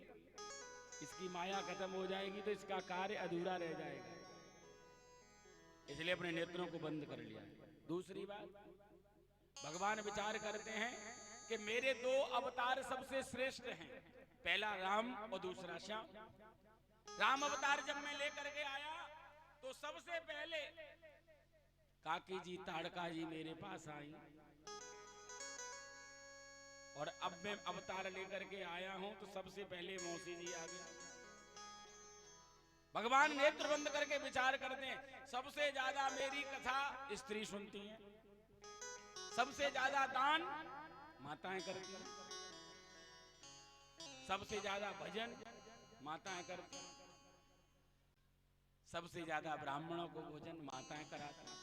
इसकी माया खत्म हो जाएगी तो इसका कार्य अधूरा रह जाएगा, इसलिए अपने नेत्रों को बंद कर लिया। दूसरी बात, भगवान विचार करते हैं कि मेरे दो अवतार सबसे श्रेष्ठ हैं, पहला राम और दूसरा श्याम। राम अवतार जब मैं लेकर के आया तो सबसे पहले काकी जी ताड़का जी मेरे पास आई, और अब मैं अवतार लेकर के आया हूं तो सबसे पहले मौसी जी आ गए। भगवान नेत्र बंद करके विचार करते हैं, सबसे ज्यादा मेरी कथा स्त्री सुनती हैं, सबसे ज्यादा दान माताएं करती हैं, सबसे ज्यादा भजन माताएं करती हैं, सबसे ज्यादा ब्राह्मणों को भोजन माताएं कराती हैं।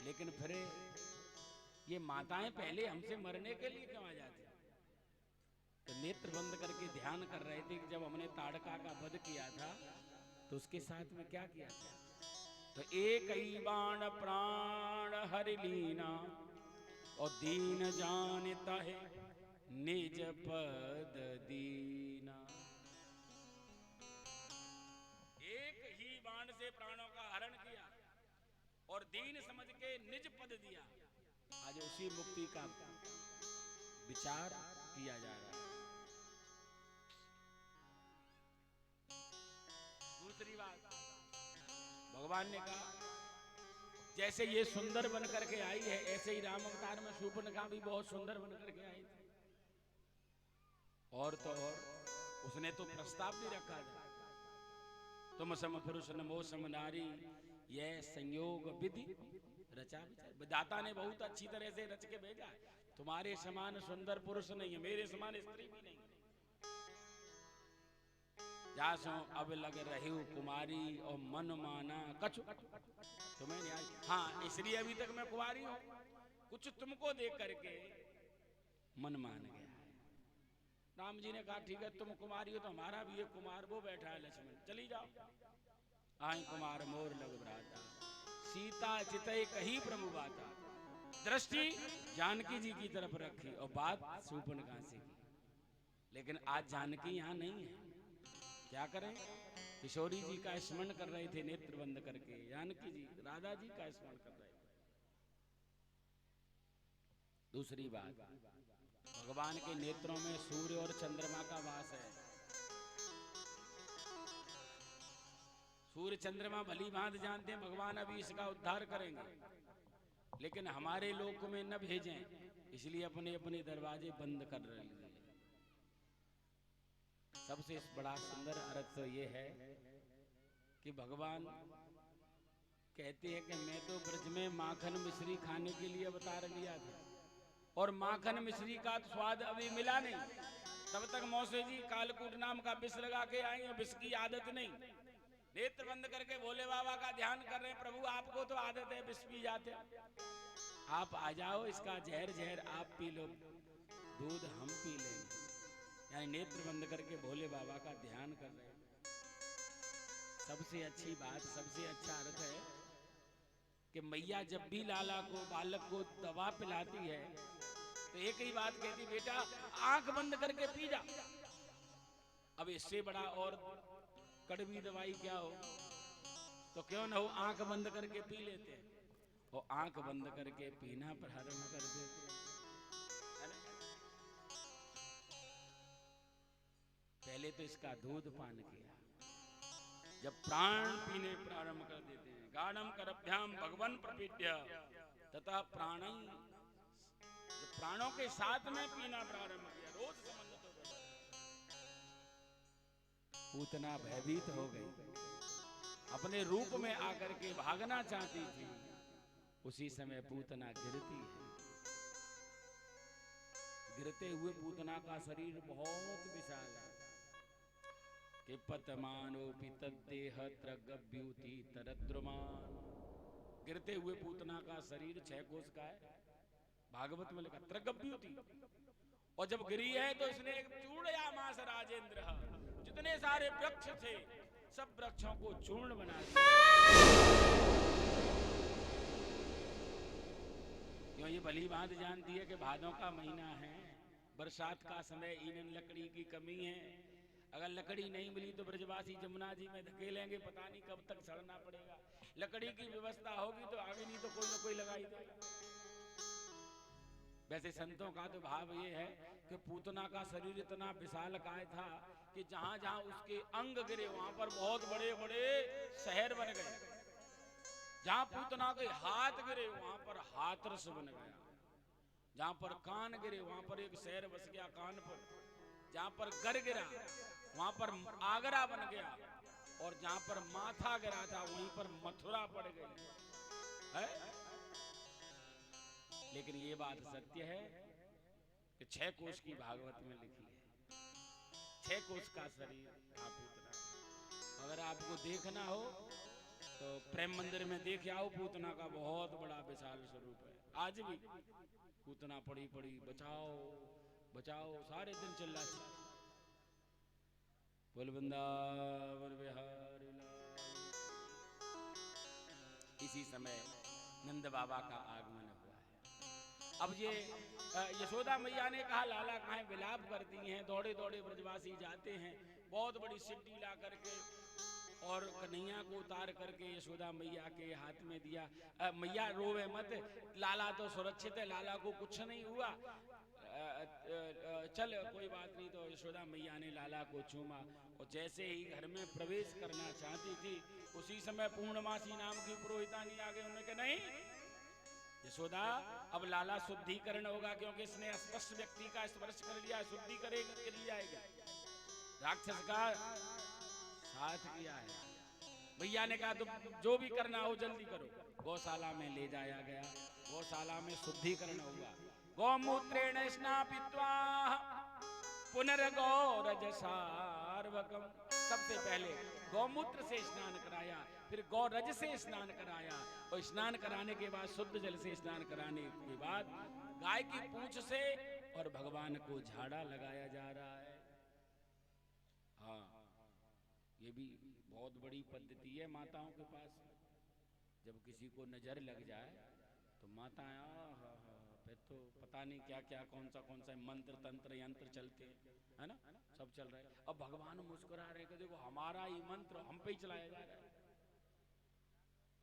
लेकिन फिर ये माताएं पहले हमसे मरने के लिए क्यों आ जाती? तो नेत्र बंद करके ध्यान कर रहे थे कि जब हमने ताड़का का वध किया था तो उसके साथ में क्या किया था? तो एक ही बाण प्राण हरि लीना और दीन जानता है निज पद दीना। एक ही बाण से प्राणों का हरण किया और दीन समझ के निज पद दिया। आज उसी मुक्ति का विचार किया जा रहा है। दूसरी बात, भगवान ने कहा जैसे ये सुंदर बन करके आई है ऐसे ही राम अवतार में शूर्पणखा भी बहुत सुंदर बन करके आई थी। और तो और उसने तो प्रस्ताव भी रखा था, तुम सम पुरुष नमो सम नारी यह संयोग विधि रचा विचार। विधाता ने बहुत अच्छी तरह से रच के भेजा है। तुम्हारे समान सुंदर पुरुष नहीं है, मेरे समान स्त्री भी नहीं है। जासो अब लग रही कुमारी और मन माना कछु तुम्हें नहीं आई। हाँ, इसलिए अभी तक मैं कुमारी हूं, कुछ तुमको देख करके मन मान गया है। राम जी ने कहा ठीक है तुम कुमारी हो तो हमारा भी एक कुमार वो बैठा है लक्ष्मण, चली जाओ। आई कुमार मोर लग भ्राता सीता चितई कही प्रभु बाता। दृष्टि जानकी जी की तरफ रखी और बात शूर्पणखा से की। लेकिन आज जानकी यहाँ नहीं है, क्या करें? किशोरी जी का स्मरण कर रहे थे नेत्र बंद करके, जानकी जी राधा जी का स्मरण कर रहे थे। दूसरी बात, भगवान के नेत्रों में सूर्य और चंद्रमा का वास है। सूर्य चंद्रमा भली भांति जानते हैं भगवान अभी इसका उद्धार करेंगे, लेकिन हमारे लोक में न भेजें, इसलिए अपने अपने दरवाजे बंद कर रहे हैं। सबसे बड़ा सुंदर अर्थ तो ये है कि भगवान कहते हैं कि मैं तो ब्रज में माखन मिश्री खाने के लिए अवतार लिया था और माखन मिश्री का स्वाद अभी मिला नहीं। तब तक मौसे जी कालकूट नाम का विष लगा के आए हैं, विष की आदत नहीं। नेत्र बंद करके भोले बाबा का ध्यान कर रहे हैं, प्रभु आपको तो आदत है विष पी जाते, आप आ जाओ, इसका जहर जहर आप पी लो, दूध हम पी लेंगे। यानी नेत्र बंद करके भोले बाबा का ध्यान कर रहे हैं। सबसे अच्छी बात, सबसे अच्छा अर्थ है कि मैया जब भी लाला को बालक को दवा पिलाती है तो एक ही बात कहती, बेटा आंख बंद करके पी जा। अब इससे बड़ा और कड़वी दवाई क्या हो, तो क्यों ना हो आंख बंद करके पी लेते हैं और आंख बंद करके पीना प्रारंभ कर देते हैं। पहले तो इसका दूध पान किया, जब प्राण पीने प्रारंभ कर देते हैं, गाढ़म करभ्याम भगवन प्रपीड्य तथा प्राण, जब प्राणों के साथ में पीना प्रारंभ किया, रोज संबंध तो बना। पूतना भयभीत हो गई, अपने रूप में आकर के भागना चाहती थी। उसी समय पूतना गिरती है। गिरते हुए पूतना का शरीर बहुत विशाल है कि पतमानोपि तद्देह त्रगभ्युति तरद्रुमान। गिरते हुए पूतना का शरीर 6 कोस का है, भागवत में लिखा त्रगभ्युति। और जब गिरी है तो इसने चूड़यामास राजेंद्र, जितने सारे वृक्ष थे सब वृक्षों को चूर्ण बना दिया। क्यों? ये भली बात जानती है कि भादों का महीना है, बरसात का समय, ईंधन लकड़ी की कमी है। अगर लकड़ी नहीं मिली तो ब्रजवासी जमुना जी में धकेलेंगे, पता नहीं कब तक सड़ना पड़ेगा। लकड़ी की व्यवस्था होगी तो आगे, नहीं तो कोई ना कोई लगा ही देगा। वैसे संतों का तो भाव ये है कि पूतना का शरीर इतना विशालकाय था कि जहां जहां उसके अंग गिरे वहां पर बहुत बड़े बड़े शहर बन गए। जहां पूतना के हाथ गिरे वहां पर हाथरस बन गया। जहां पर कान गिरे वहां पर एक शहर बस गया कानपुर। जहां पर गर गिरा वहां पर आगरा बन गया, और जहां पर माथा गिरा था वहीं पर मथुरा पड़ गई है। लेकिन ये बात सत्य है कि 6 कोश की भागवत में लिखी है, 6 कोश का शरीर था पूतना। अगर आपको देखना हो तो प्रेम मंदिर में देख आओ, पूतना का बहुत बड़ा विशाल स्वरूप है। आज भी पूतना पड़ी पड़ी बचाओ बचाओ सारे दिन चिल्लाती, बोल वृंदावन बिहारी लाल। इसी समय नंद बाबा का आगमन हुआ है। अब ये यशोदा मैया ने कहा लाला कहाँ है, विलाप करती हैं। दौड़े दौड़े ब्रजवासी जाते हैं, बहुत बड़ी सिड्डी ला करके और कन्हैया को उतार करके यशोदा मैया के हाथ में दिया। मैया रोवे मत, लाला तो सुरक्षित है, लाला को कुछ नहीं हुआ, चल कोई बात नहीं। तो यशोदा मैया ने लाला को चूमा और जैसे ही घर में प्रवेश करना चाहती थी, उसी समय पूर्णमासी नाम की पुरोहितानी आ गई। उन्होंने कहा नहीं यशोदा, अब लाला शुद्धिकरण होगा, क्योंकि इसने अस्पष्ट व्यक्ति का स्पर्श कर लिया, शुद्धि करेगा कर लिया जाएगा। राक्षस का साथ किया है। भैया ने कहा तुम जो भी करना हो जल्दी करो। गौशाला में ले जाया गया, गौशाला में शुद्धिकरण हुआ। गौमूत्रेण स्नापित्वा पुनर्गौरज सार्वकम। सबसे पहले गौमूत्र से स्नान कराया, फिर गौरज से स्नान कराया, और स्नान कराने के बाद शुद्ध जल से स्नान कराने के बाद गाय की पूंछ से और भगवान को झाड़ा लगाया जा रहा है। हाँ, ये भी बहुत बड़ी पद्धति है माताओं के पास। जब किसी को नजर लग जाए तो माताएं फिर तो पता नहीं क्या क्या कौन सा मंत्र तंत्र यंत्र चलते हैं, है ना, सब चल रहा है। अब भगवान मुस्कुरा रहे कि देखो हमारा ही मंत्र हम पे ही चलाया जा रहा है।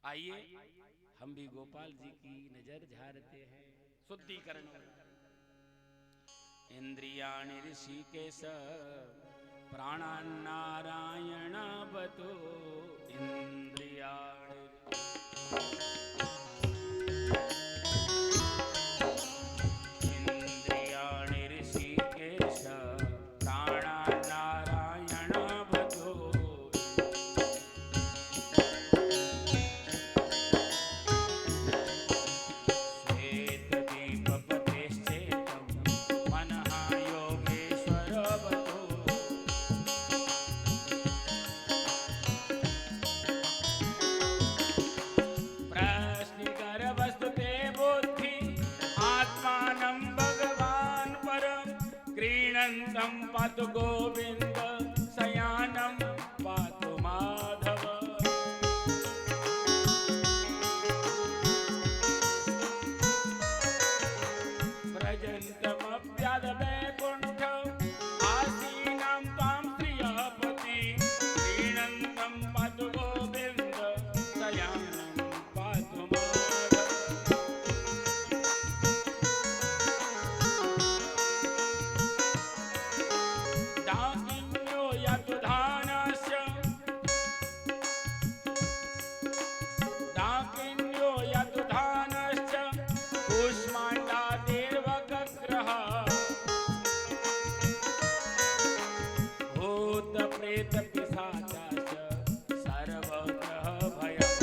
आइए हम भी गोपाल जी की नजर झारते हैं। शुद्धिकरण इंद्रियाणि ऋषिकेश प्राणान्नारायण बतो इंद्रियाणि। इंद्रियाणि ऋषिकेश प्राणान्नारायण बतो। श्वेत दीपपतेश्चेतं मनः योगेश्वर बतो। क्रीडन्तं पातु गोविंद शयानं पातु माधव। व्रजन्तमप्याद वैकुण्ठ आसीनं तां श्रियपति। क्रीडन्तं पातु गोविंद शयानं पातु माधव। डाकिन्यो यतुधानश्च कूष्माण्डादेर्वग्रहः। भूत प्रेत पिशाचाश्च सर्वग्रह भयम्।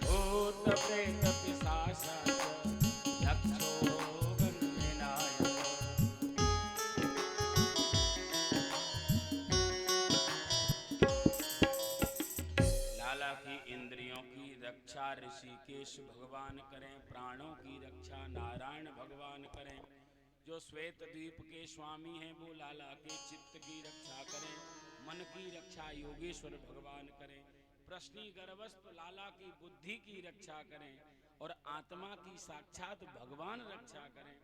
भूत प्रेत पिशाचाश्च यक्षो गणनायक। लाला की इंद्रियों की रक्षा ऋषिकेश भगवान करें, प्राणों की रक्षा नारायण भगवान करें। जो श्वेत द्वीप के स्वामी हैं वो लाला के चित्त की रक्षा करें, मन की रक्षा योगेश्वर भगवान करें। प्रश्नी गर्भस्थ लाला की बुद्धि की रक्षा करें और आत्मा की साक्षात भगवान रक्षा करें।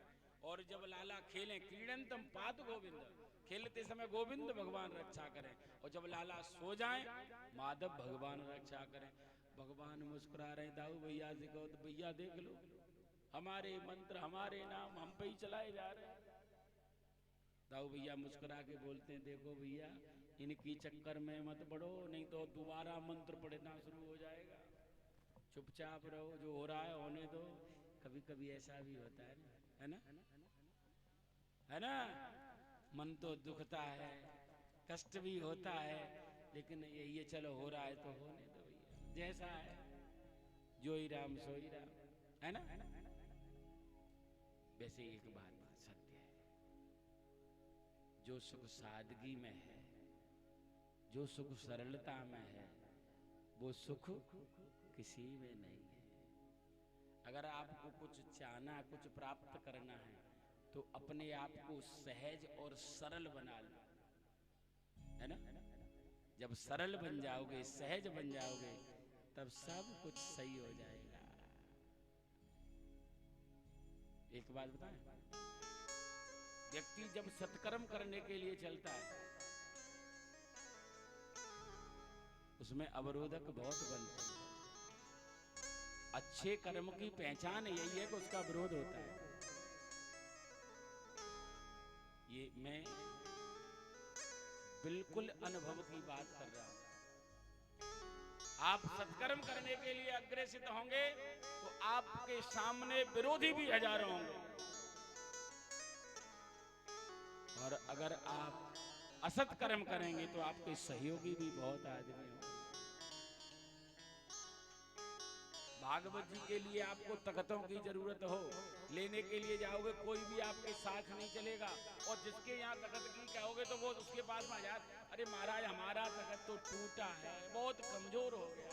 और जब लाला खेलें, क्रीडंतम पातु गोविंद, खेलते समय गोविंद भगवान रक्षा करें। और जब लाला सो जाएं माधव भगवान रक्षा करें। भगवान मुस्कुरा रहे दाऊ भैया जी को, तो भैया देख लो हमारे मंत्र हमारे नाम हम पे ही चलाए जा रहे हैं। दाऊ भैया मुस्कुरा के बोलते हैं देखो भैया इनकी चक्कर में मत पड़ो, नहीं तो दोबारा मंत्र पढ़ना शुरू हो जाएगा। चुपचाप रहो, जो हो रहा है होने दो। कभी कभी ऐसा भी होता है ना, है ना, है ना। मन तो दुखता है, कष्ट भी होता है, लेकिन ये चलो हो रहा है तो होने दो भैया, जैसा है जो ही राम सो ही राम, है ना। वैसे एक बात सत्य है, जो सुख सादगी में है, जो सुख सरलता में है, वो सुख किसी में नहीं है। अगर आपको कुछ चाहना, कुछ प्राप्त करना है, तो अपने आप को सहज और सरल बना लो, है ना। जब सरल बन जाओगे, सहज बन जाओगे, तब सब कुछ सही हो जाएगा। एक बात बताएं, व्यक्ति जब सत्कर्म करने के लिए चलता है, उसमें अवरोधक बहुत बनते हैं। अच्छे कर्म की पहचान यही है कि उसका विरोध होता है। ये मैं बिल्कुल अनुभव की बात कर रहा हूं। आप सत्कर्म करने के लिए अग्रसित होंगे तो आपके सामने विरोधी भी हजारों होंगे, और अगर आप असत कर्म करेंगे तो आपके सहयोगी भी बहुत आदमी होंगे। भागवत जी के लिए आपको तख्तों की जरूरत हो, लेने के लिए जाओगे, कोई भी आपके साथ नहीं चलेगा, और जिसके यहाँ तख्त की कहोगे तो वो उसके पास में यार, अरे महाराज हमारा तख्त तो टूटा है, बहुत कमजोर हो गया।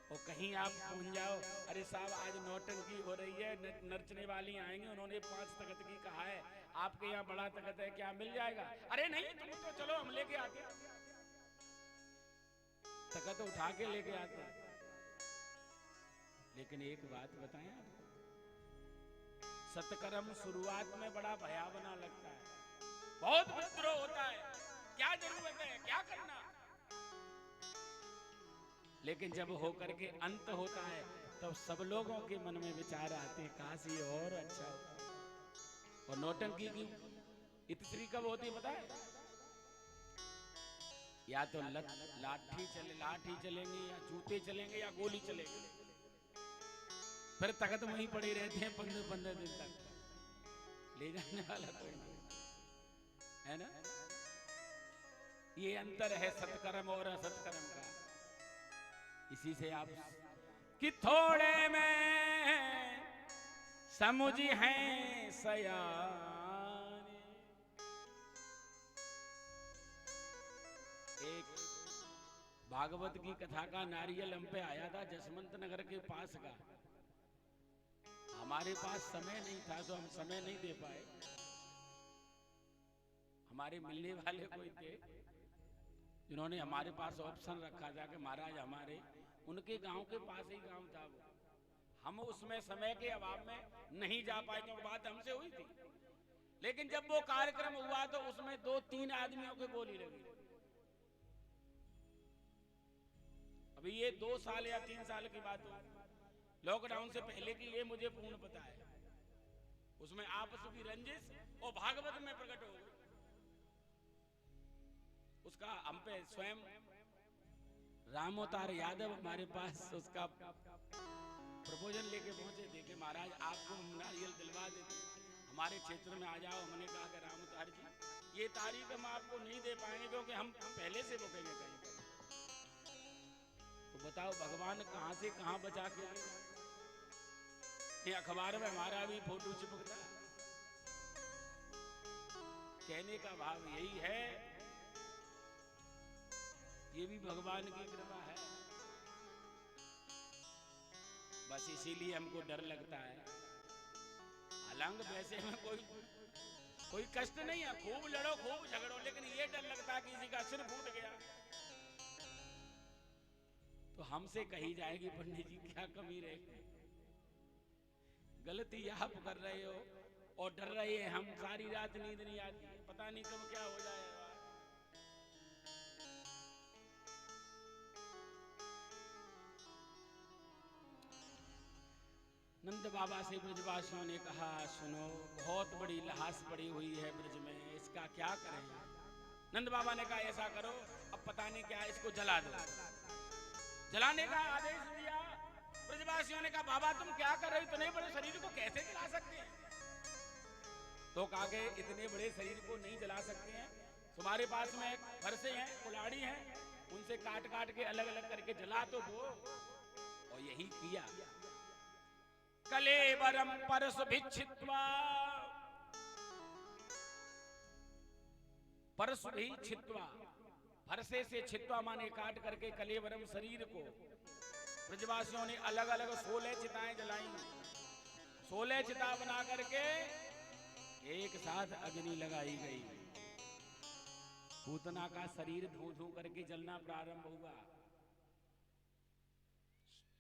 और कहीं आप पहुंच जाओ, अरे साहब आज नौटंकी हो रही है, नर्चने वाली आएंगे, उन्होंने 5 तख्त की कहा है, आपके यहाँ बड़ा तख्त है, क्या मिल जाएगा? अरे नहीं, तुम तो चलो हम लेके आते, तख्त उठा के लेके आते। लेकिन एक बात बताएं आपको, सत्कर्म शुरुआत में बड़ा भयावना लगता है, बहुत विद्रोह होता है, क्या जरूरत है, क्या करना। लेकिन जब होकर के अंत होता है, तब सब लोगों के मन में विचार आते हैं, काश ये और अच्छा होता। और नौटंकी की इतनी कब होती है पता है? या तो लाठी चलेंगे, या जूते चलेंगे, या गोली चलेगी, फिर तख्त वहीं पड़े रहते हैं 15-15 दिन तक, ले जाने वाला कोई नहीं, है ना। ये अंतर है सत्कर्म और असत्कर्म का। इसी से आप कि थोड़े में समुझ हैं सयाने। एक भागवत की कथा का नारियल हम पे आया था, जसवंत नगर के पास का। हमारे पास समय नहीं था तो हम समय नहीं दे पाए। हमारे मिलने वाले कोई थे जिन्होंने हमारे पास ऑप्शन रखा था कि महाराज हमारे उनके गांव के पास ही गांव था वो, हम उसमें समय के अभाव में नहीं जा पाए, क्योंकि बात हमसे हुई थी। लेकिन जब वो कार्यक्रम हुआ तो उसमें 2-3 आदमियों की गोली लगी। अभी ये 2 साल या 3 साल की बात हो, लॉकडाउन से पहले की ये मुझे पूर्ण पता है। उसमें आपस की रंजिश और भागवत में प्रकट हो गई। उसका हम पे स्वयं रामोतार यादव हमारे पास उसका प्रपोजल लेके पहुंचे थे कि महाराज आपको हम नारियल दिलवा देते, हमारे क्षेत्र में आ जाओ। हमने कहा कि रामोतार जी ये तारीख हम आपको नहीं दे पाएंगे क्योंकि हम पहले से रुकेंगे कहीं। तो बताओ भगवान कहां से कहां बचा के आए। ये अखबार में हमारा भी फोटो चिपकता। कहने का भाव यही है, ये भी भगवान की कृपा है। बस इसीलिए हमको डर लगता है। हालांकि वैसे में कोई कष्ट नहीं है, खूब लड़ो खूब झगड़ो, लेकिन ये डर लगता है कि किसी का सिर फूट गया तो हमसे कही जाएगी पंडित जी क्या कमी रहेगी। गलती आप कर रहे हो और डर रहे हैं हम। सारी रात नींद नहीं आती, पता नहीं कब क्या हो जाएगा। नंद बाबा से ब्रजवासियों ने कहा, सुनो बहुत बड़ी लहास पड़ी हुई है ब्रज में, इसका क्या करें। नंद बाबा ने कहा ऐसा करो, अब पता नहीं क्या इसको जला दो। जलाने का आदेश दिया। ब्रजवासियों ने कहा बाबा तुम क्या कर रहे हो, इतने बड़े शरीर को कैसे जला सकते हैं। तो कहा कि इतने बड़े शरीर को नहीं जला सकते हैं, तुम्हारे पास में फरसे हैं, कुल्हाड़ी हैं, उनसे काट काट के अलग अलग करके जला तो दो। और यही किया। कलेवरम परस भिक्षित्वा, परसु भी छित्वा, फरसे से छित्वा माने काट करके कलेवरम शरीर को ब्रजवासियों ने अलग अलग 16 चिताएं जलाई। 16 चिता बना करके एक साथ अग्नि लगाई गई। पूतना का शरीर धू धू करके जलना प्रारंभ हुआ।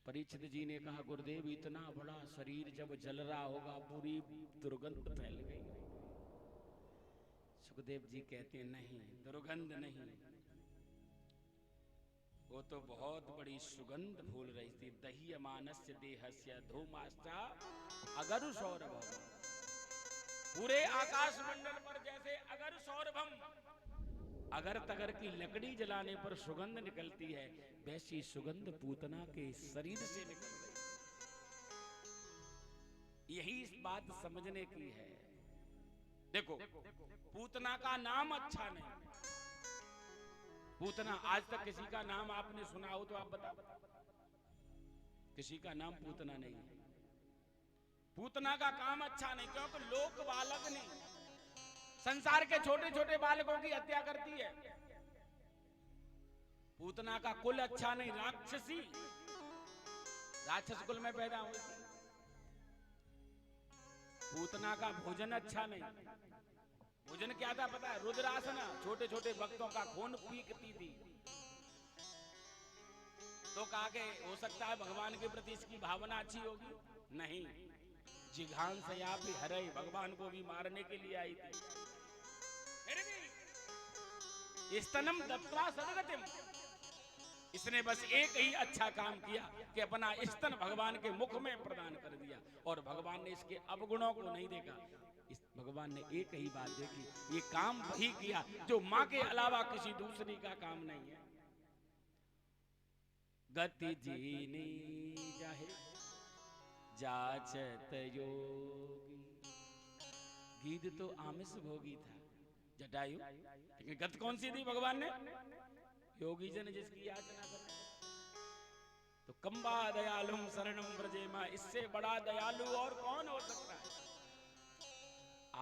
परीक्षित जी ने कहा, गुरुदेव इतना बड़ा शरीर जब जल रहा होगा पूरी दुर्गंध फैल गई। सुखदेव जी कहते हैं, नहीं, दुर्गंध नहीं, वो तो बहुत बड़ी सुगंध फूल रही थी। दही मानस्य देहस्य धूमास्ता अगर सौरभ, पूरे आकाश मंडल पर जैसे अगर सौरभम, अगर तगर की लकड़ी जलाने पर सुगंध निकलती है, वैसी सुगंध पूतना के शरीर से निकल रही। यही इस बात समझने की है। देखो, पूतना का नाम अच्छा नहीं। पूतना, आज तक किसी का नाम आपने सुना हो तो आप बताओ। किसी का नाम पूतना नहीं है। पूतना का काम अच्छा नहीं, क्योंकि लोक बालक ने संसार के छोटे छोटे बालकों की हत्या करती है। पूतना का कुल अच्छा नहीं, राक्षसी, राक्षस कुल में पैदा हुई थी। पूतना का भोजन अच्छा नहीं। भोजन क्या था पता है? रुद्रासना, छोटे छोटे भक्तों का खून पीती थी। तो कहा कि हो सकता है भगवान के प्रति इसकी भावना अच्छी होगी। नहीं, जिघान से आप भी हरे, भगवान को भी मारने के लिए आई थी। स्तनम दत्वा सदगतिम, इसने बस एक ही अच्छा काम किया कि अपना स्तन भगवान के मुख में प्रदान कर दिया, और भगवान ने इसके अवगुणों को नहीं देखा। इस भगवान ने एक ही बात देखी, ये काम वही किया जो मां के अलावा किसी दूसरी का काम नहीं है। गति जीनी जाहे जाचत योगी, गीत तो आमिष भोगी था जटायु, लेकिन गत कौन सी दी भगवान ने? योगी जन जिसकी याचना कर। तो कंबा दयालुम शरणम व्रजेमा, इससे बड़ा दयालु और कौन हो सकता है?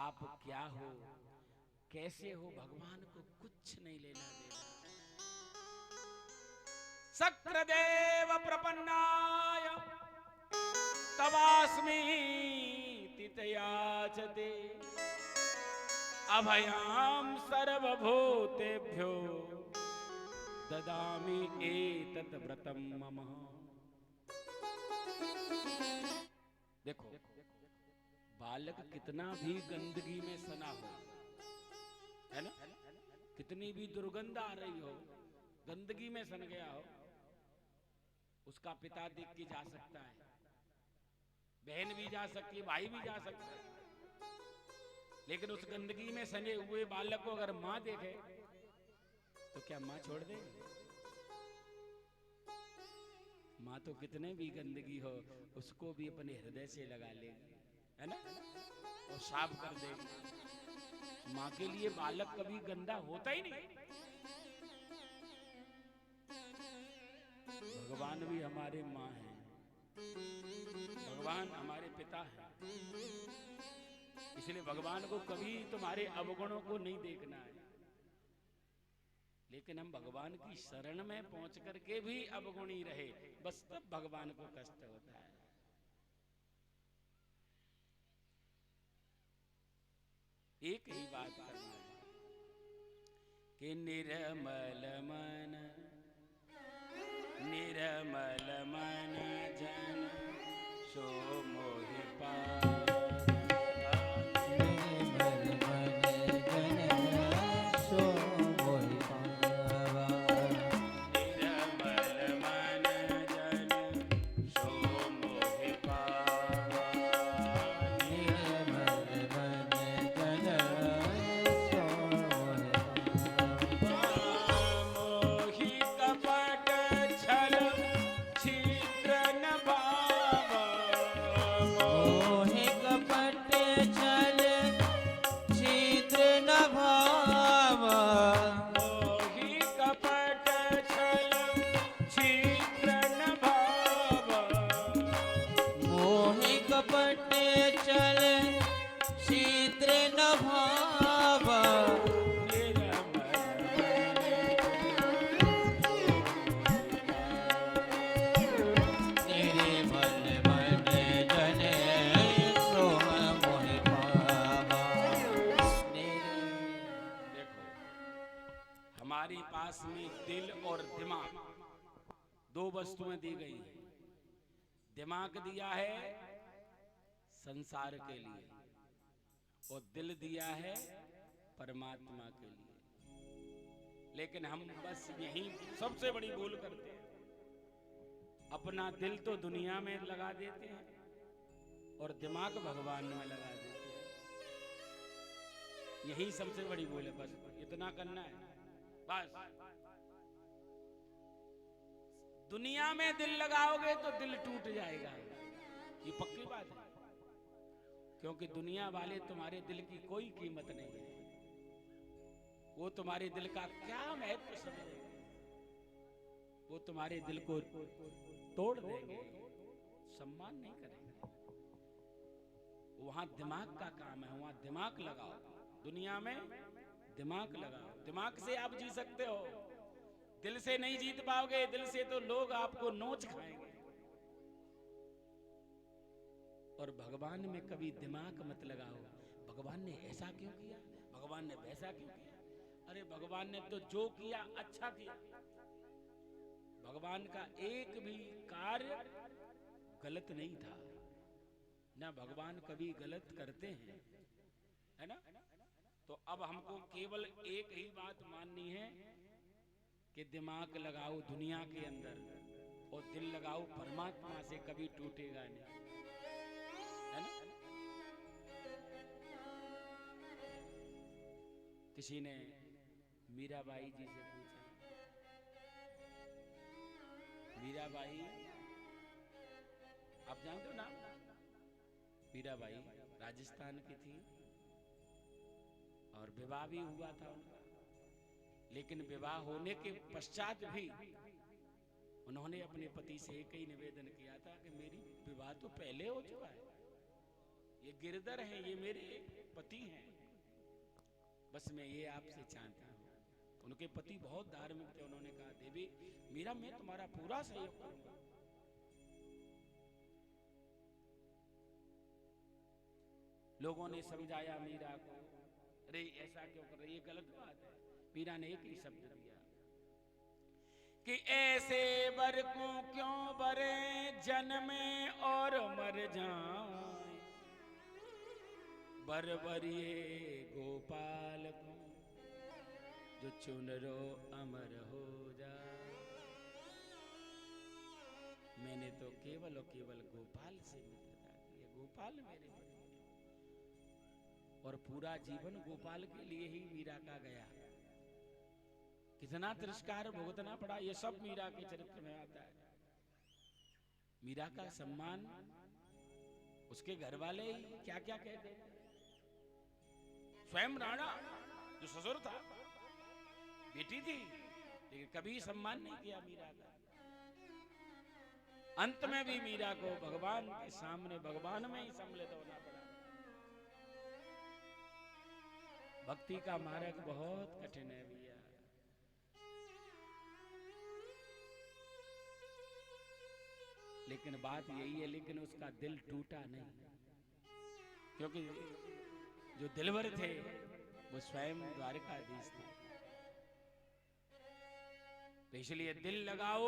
आप क्या हो, कैसे हो, भगवान को कुछ नहीं लेना देना। सक्र प्रपन्नाय तवास्मि तितयाचते, अभयाम सर्वभूतेभ्यो ददामि एतत् व्रतम मम। देखो, बालक कितना भी गंदगी में सना हो, है ना, कितनी भी दुर्गंध आ रही हो, गंदगी में सन गया हो, उसका पिता देख के जा सकता है, बहन भी जा सकती है, भाई भी जा सकता है। लेकिन उस गंदगी में सने हुए बालक को अगर मां देखे तो क्या मां छोड़ दे? मां तो कितने भी गंदगी हो उसको भी अपने हृदय से लगा लेगी, है ना, और साफ कर देगी। मां के लिए बालक कभी गंदा होता ही नहीं। भगवान भी हमारे मां हैं, भगवान हमारे पिता हैं, इसलिए भगवान को कभी तुम्हारे अवगुणों को नहीं देखना है। लेकिन हम भगवान की शरण में पहुंच करके भी अवगुणी रहे, बस तब भगवान को कष्ट होता है। एक ही बात करना है कि निर्मल मन जन सो मोहि पावै। दो वस्तुएं दी गई हैं। दिमाग दिया है संसार के लिए और दिल दिया है परमात्मा के लिए। लेकिन हम बस यही सबसे बड़ी भूल करते हैं। अपना दिल तो दुनिया में लगा देते हैं और दिमाग भगवान में लगा देते हैं। यही सबसे बड़ी भूल है। बस इतना करना है बस। दुनिया में दिल लगाओगे तो दिल टूट जाएगा, ये पक्की बात है। क्योंकि दुनिया वाले तुम्हारे दिल की कोई कीमत नहीं है। वो तुम्हारे दिल का क्या महत्व समझेंगे, वो तुम्हारे दिल को तोड़ देंगे, सम्मान नहीं करेंगे। वहां दिमाग का काम है, वहां दिमाग लगाओ। दुनिया में दिमाग लगाओ। दिमाग से आप जी सकते हो, दिल से नहीं जीत पाओगे। दिल से तो लोग आपको नोच खाएंगे। और भगवान में कभी दिमाग मत लगाओ। भगवान ने ऐसा क्यों किया, भगवान ने वैसा क्यों किया। अरे भगवान ने तो जो किया अच्छा किया। भगवान का एक भी कार्य गलत नहीं था ना। भगवान कभी गलत करते हैं, है ना। तो अब हमको केवल एक ही बात माननी है कि दिमाग लगाओ दुनिया के अंदर और दिल लगाओ परमात्मा से, कभी टूटेगा नहीं, है ना। किसी ने मीराबाई जी से पूछा, मीराबाई आप जानते हो नाम? मीराबाई राजस्थान की थी और विवाह भी हुआ था उनका। लेकिन विवाह होने के पश्चात भी उन्होंने अपने पति से एक ही निवेदन किया था कि मेरी विवाह तो पहले हो चुका है, ये गिरधर हैं, ये मेरे पति हैं, बस मैं ये आपसे चाहता हूँ। उनके पति बहुत धार्मिक थे। उन्होंने कहा देवी मीरा, मैं तुम्हारा पूरा सहयोग करूंगा। लोगों ने समझाया मीरा को, अरे ऐसा क्यों कर रही है, गलत बात है। मीरा ने एक ही शब्द दिया कि ऐसे बर को क्यों बरे, जन्मे और मर जाए, बरबरिए गोपाल को जो चुनरो अमर हो जाए। मैंने तो केवल और केवल गोपाल से मित्रता की है। गोपाल मेरे पति और पूरा जीवन गोपाल के लिए ही मीरा का गया। कितना तिरस्कार भुगतना पड़ा, ये सब मीरा के चरित्र में आता है। मीरा का सम्मान उसके घर वाले ही क्या क्या कहते हैं। स्वयं राणा जो ससुर था, बेटी थी, लेकिन कभी सम्मान नहीं किया मीरा का। अंत में भी मीरा को भगवान के सामने भगवान में ही सम्मिलित होना पड़ा। भक्ति का मार्ग बहुत कठिन है भैया। लेकिन बात यही है, लेकिन उसका दिल टूटा नहीं, क्योंकि जो दिलवर थे वो स्वयं द्वारकाधीश थे। तो इसलिए दिल लगाओ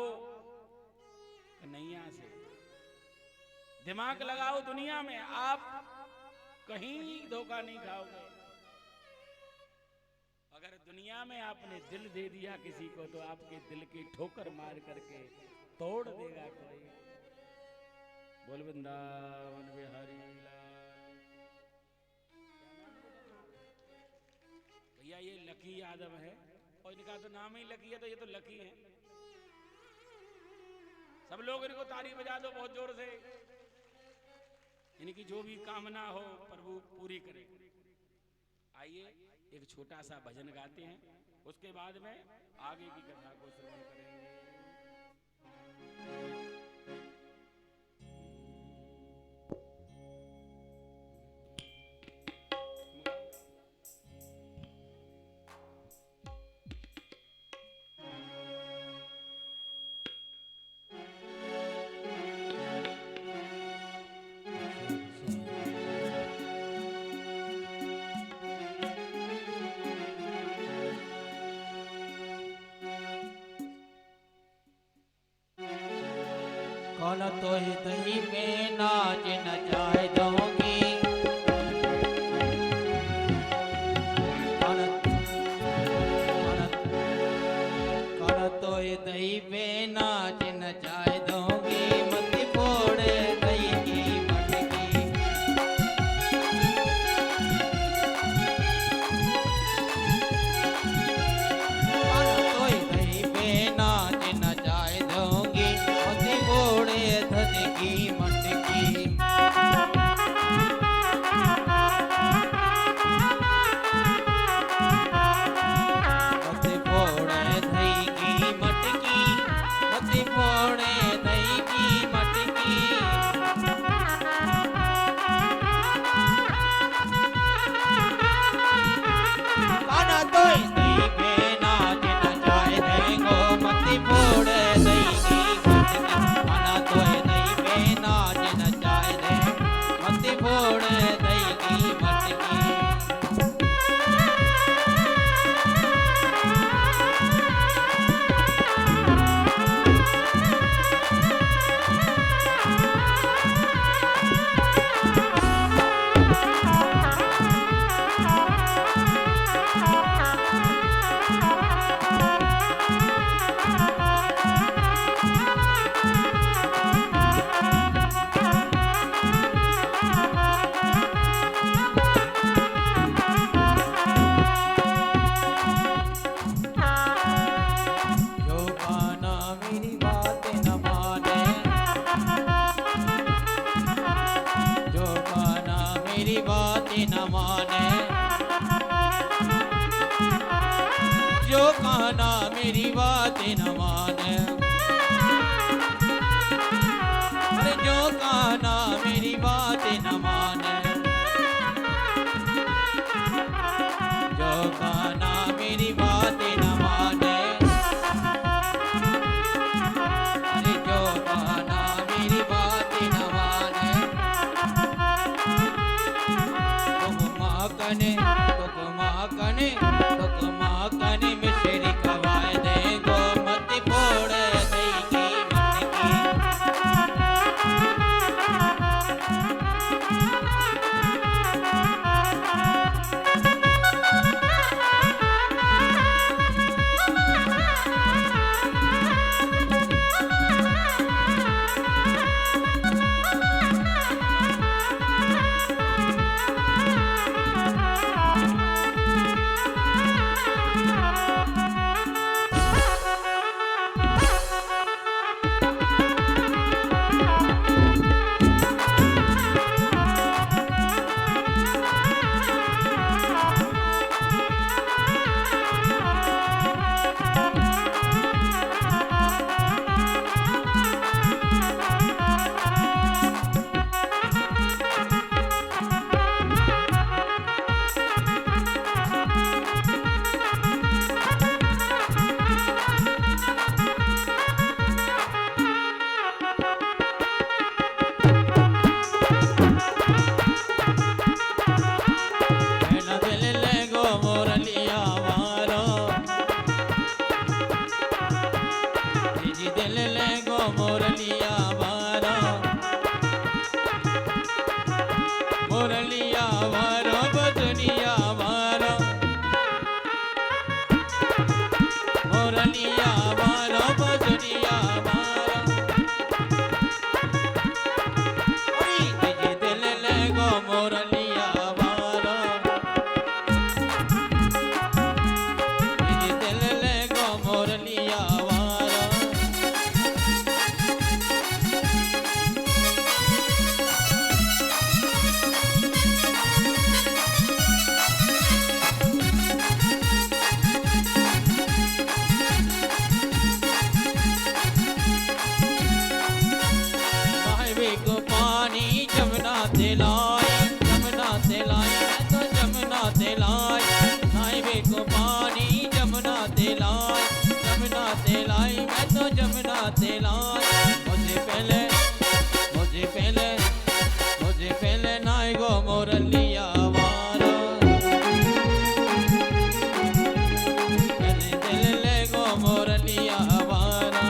कन्हैया से, दिमाग लगाओ दुनिया में, आप कहीं धोखा नहीं खाओगे। अगर दुनिया में आपने दिल दे दिया किसी को तो आपके दिल की ठोकर मार करके तोड़ देगा कोई। बोल वृंदावन बिहारी लाल। भैया ये लकी यादव है और इनका तो नाम ही लकी है, तो ये तो लकी है। सब लोग इनको ताली बजा दो बहुत जोर से। इनकी जो भी कामना हो प्रभु पूरी करे। आइए एक छोटा सा भजन गाते हैं, उसके बाद में आगे की कथा को श्रवण करेंगे। कौन तो ही दही पे नाच नचाए दूंगी कौन तो ही दही पे नाच नचाए दूंगी मत फोड़े दही की मटकी कौन तो ही दही पे नाच नचाए दूंगी मत फोड़े धन की मटकी मत फोड़े दही की मटकी मत फोड़े दही की मटकी काना तो दही पे नाच नचाए देंगो मत फोड़े दही की मटकी काना तो दही पे नाच नचाए दे मत फोड़े दही की मटकी जो काना मेरी बात न माने जो काना मेरी बात न माने जो काना मेरी बात न माने अरे जो काना मेरी बात न माने जो काना मेरी बात न माने अरे जो काना मेरी बात न माने तुक माँ कने मिश्री खवाए देंगो मत फोड़े दही की मटकी मेरा दिल ले गो मोरलिया वारो जी दिल ले गो मोरलिया वारो मोरलिया वारो बदनिया वारो मोरलिया वारो बदनिया वारो जी दिल ले गो मोरलिया वारो जी दिल ले गो मोरलिया वारो माहवे को पानी जमुना दिलाई मैं तो जमुना दिलाई माहवे को पानी जमुना दिलाई मैं तो जमुना दिलाई मुझे पहले नाई गो मोरलिया वारो मेरे दिल ले गो मोरलिया वारो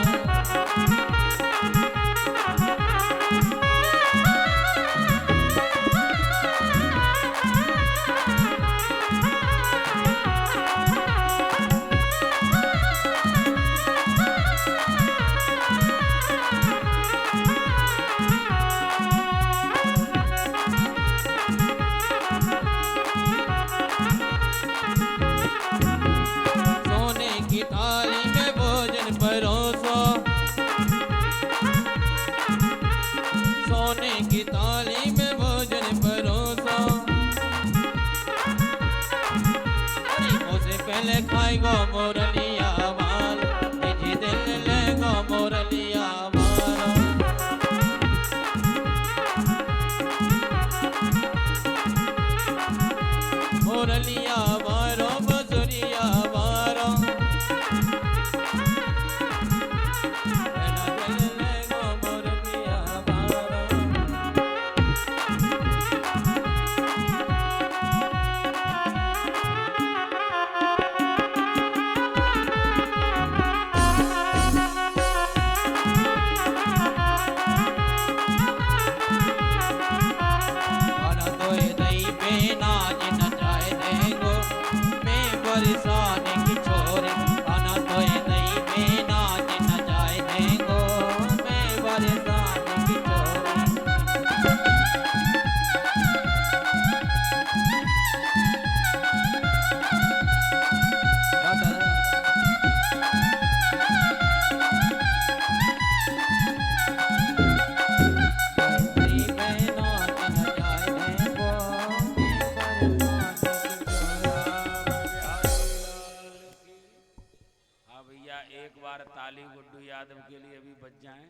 यादव के लिए अभी बच जाएं।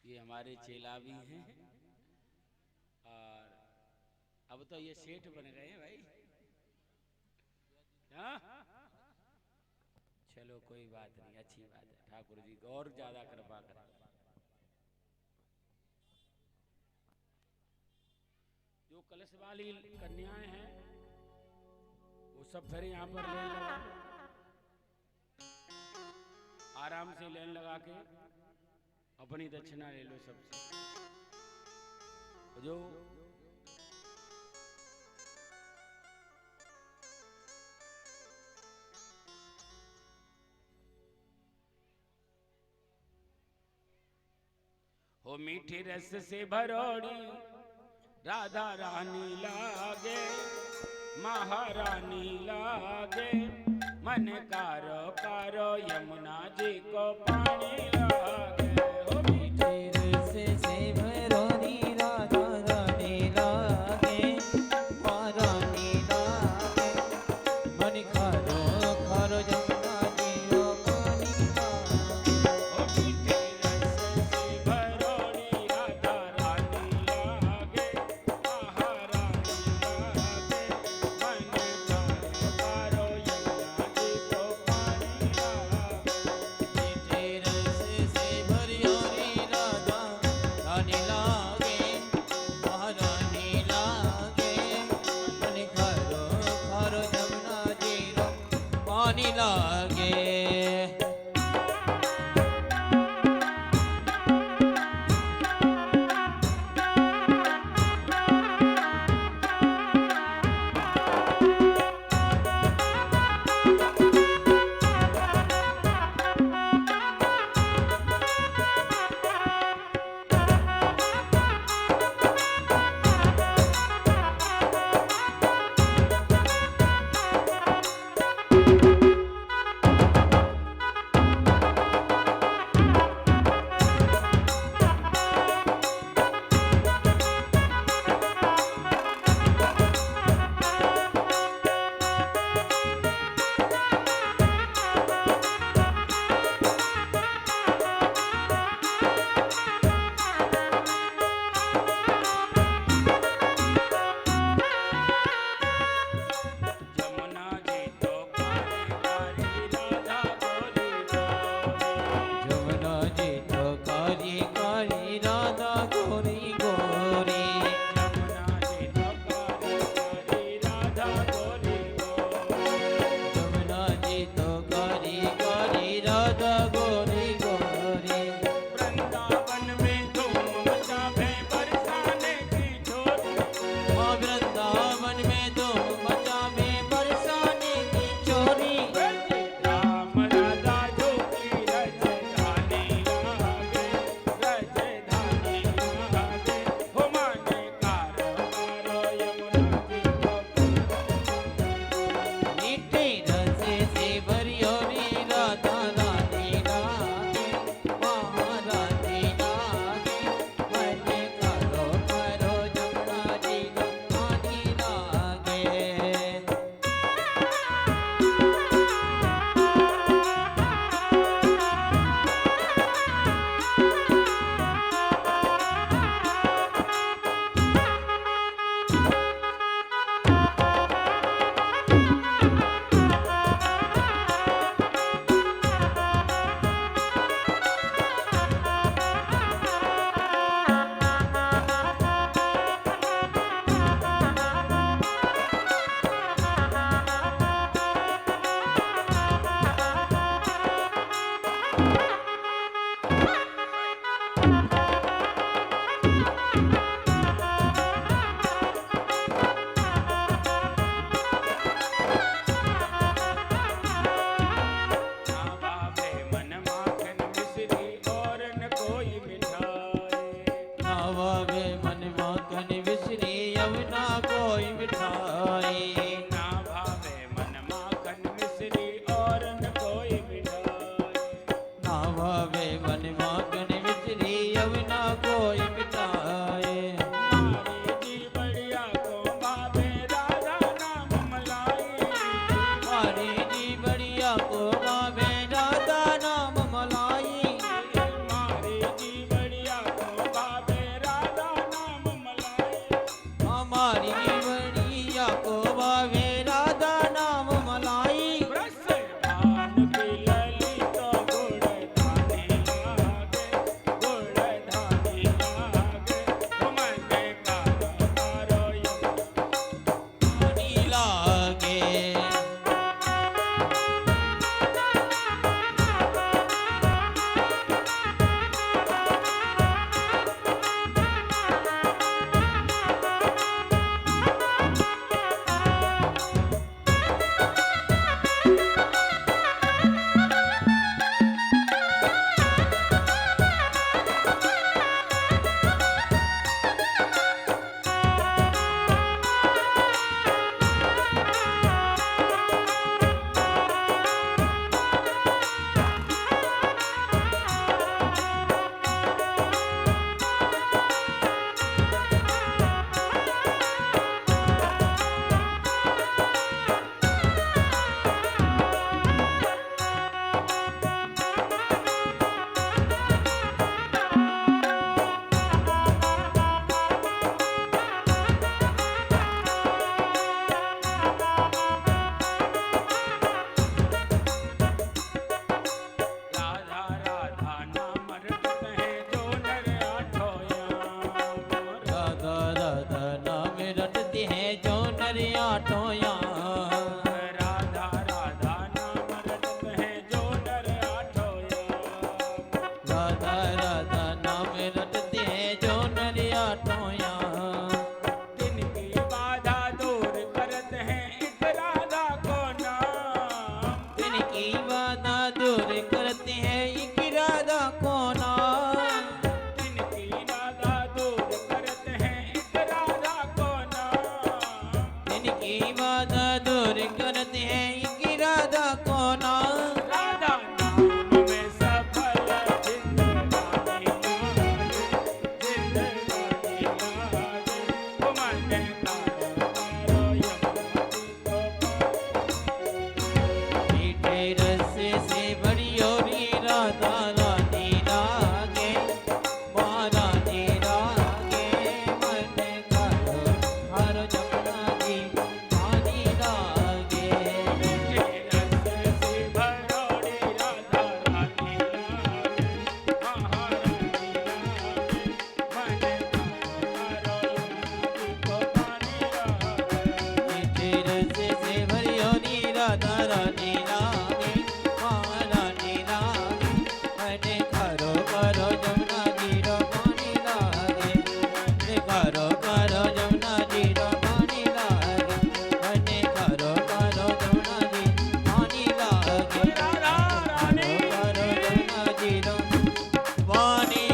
ये हमारे चेला भी हैं और अब तो ये सेठ बन गए हैं भाई। हाँ? चलो कोई बात नहीं, अच्छी बात है। ठाकुर जी को और ज्यादा कृपा करें। जो कलश वाली कन्याएं हैं वो सब फिर यहाँ पर लेन लगा, आराम से लेन लगा के अपनी दक्षिणा ले लो सबसे। जो हो मीठी रस से भरोड़ी राधा रानी लागे, महारानी लागे, मन कारो कारो यमुना जी को पानी लागे। हो मीठी रस से भरोड़ी राधा रानी लागे, महारानी लागे, मन खारो खारो यमुना जी को पानी लागे। हो मीठी रस से भरोड़ी राधा रानी लागे, महारानी लागे, मन कारो कारो यमुना जी को पानी लागे। मीठे रस करते हैं एक राधा को ना, जिनकी राधा दूर करते हैं एक राधा को ना, जिनकी बाधा दूर करते हैं एक राधा को ना, राधा नाम में सफल जिंदगानी लागे, जिंदगानी लागे। ओ मन तारो तारो यमुना जी को मीठे रस से बड़ी ओरी राधा रानी लागे, माँ रानी लागे, मन करो हर जमुना जी पानी लागे। मीठे रस से भरोड़ी राधा रानी लागे, महारानी लागे, मन तारो तारो यमुना जी को पानी लागे। मीठे रस से भरी ओरी राधा रानी लागे, माँ रानी लागे, मन करो करो जमुना जी रो पानी लागे, मन करो करो जमुना जी रो पानी लागे, मन करो करो जमुना जी पानी लागे, राधा रानी करो जमुना जी रो पानी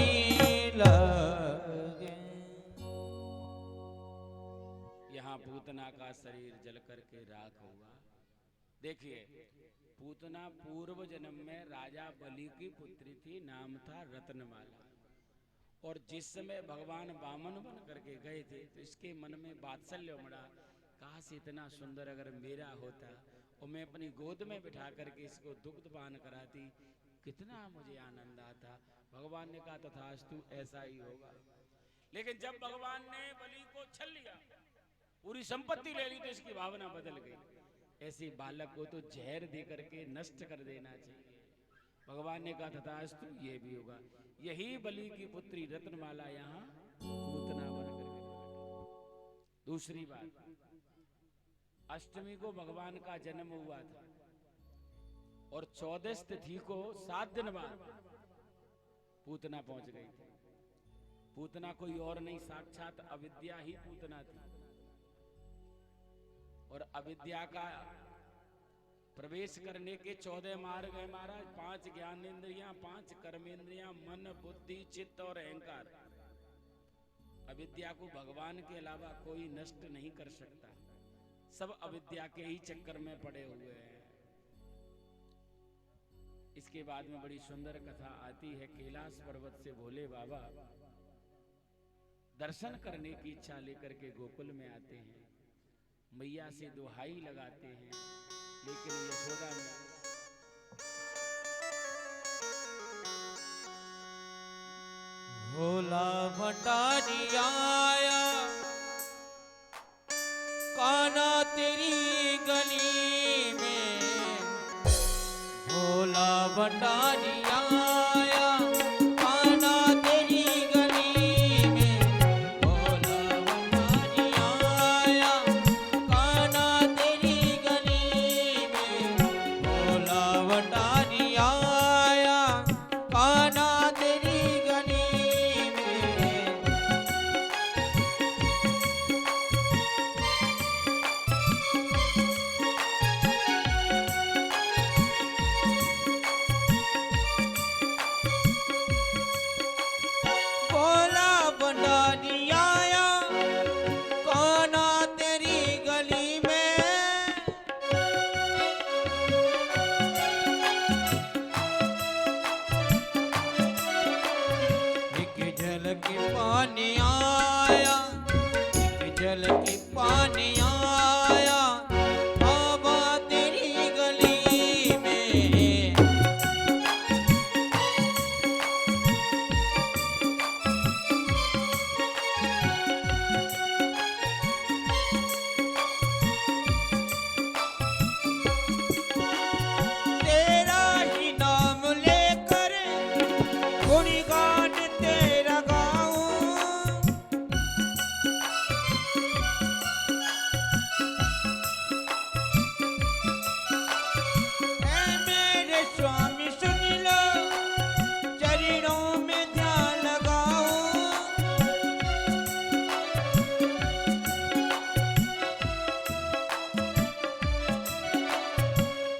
लागे। यहाँ पूतना का शरीर जल करके राख हुआ। देखिए, पूतना पूर्व जन्म में राजा बलि की पुत्री थी, नाम था रत्नमाला। और जिस समय भगवान वामन बन करके गए थे तो इसके मन में वात्सल्य उमड़ा, काश इतना सुंदर अगर मेरा होता और मैं अपनी गोद में बिठा करके इसको दुग्ध पान कराती, कितना मुझे आनंद आता। भगवान ने कहा तथास्तु, ऐसा ही होगा। लेकिन जब भगवान ने बलि को छल लिया, पूरी संपत्ति ले ली, तो इसकी भावना बदल गई। ऐसे बालक को तो जहर दे करके नष्ट कर देना चाहिए। भगवान ने कहा तथास्तु, ये भी होगा। यही बलि की पुत्री रत्नमाला यहाँ पूतना बन करके। दूसरी बात, अष्टमी को भगवान का जन्म हुआ था और 14 तिथि को 7 दिन बाद पूतना पहुंच गई थी। पूतना कोई और नहीं, साक्षात अविद्या ही पूतना थी। और अविद्या का प्रवेश करने के 14 मार्ग है महाराज, 5 ज्ञानेंद्रियां, 5 कर्मेंद्रियां, मन, बुद्धि, चित्त और अहंकार। अविद्या को भगवान के अलावा कोई नष्ट नहीं कर सकता। सब अविद्या के ही चक्कर में पड़े हुए हैं। इसके बाद में बड़ी सुंदर कथा आती है। कैलाश पर्वत से भोले बाबा दर्शन करने की इच्छा लेकर के गोकुल में आते हैं। मैया से दुहाई लगाते हैं, लेकिन यशोदा में भोला भंडारी आया, कान्हा तेरी गली में, भोला भंडारी आया, कान्हा तेरी गली में, भोला भंडारी आया, कान्हा तेरी गली में, भोला भंडारी आया, कान्हा तेरी गली में। भोला भंडारी आया, कान्हा तेरी गली में, एक झलक पानी आया, एक झलक पानी आया, बाबा तेरी गली में। तेरा ही नाम लेकर गुणगान तेरा गाऊं, ऐ मेरे स्वामी सुन लो, चरणों में ध्यान लगाऊं।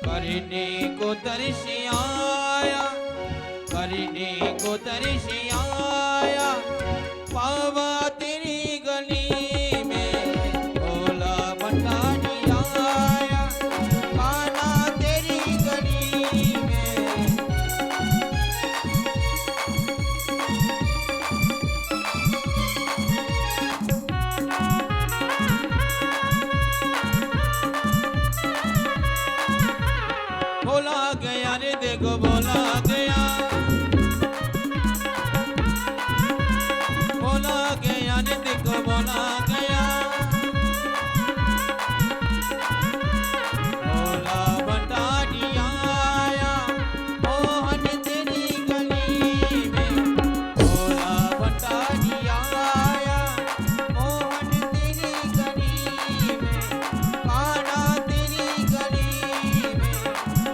करने को तरस आया, मरने को तरसी आया, पावा तेरी गली में भोला भंडारी आया, कान्हा तेरी गली में। भोला गया रे देखो भोला गया, भोला गया रे देखो भोला गया, भोला भंडारी आया, मोहन तेरी गली में, भोला भंडारी आया, मोहन तेरी गली में, कान्हा तेरी गली में,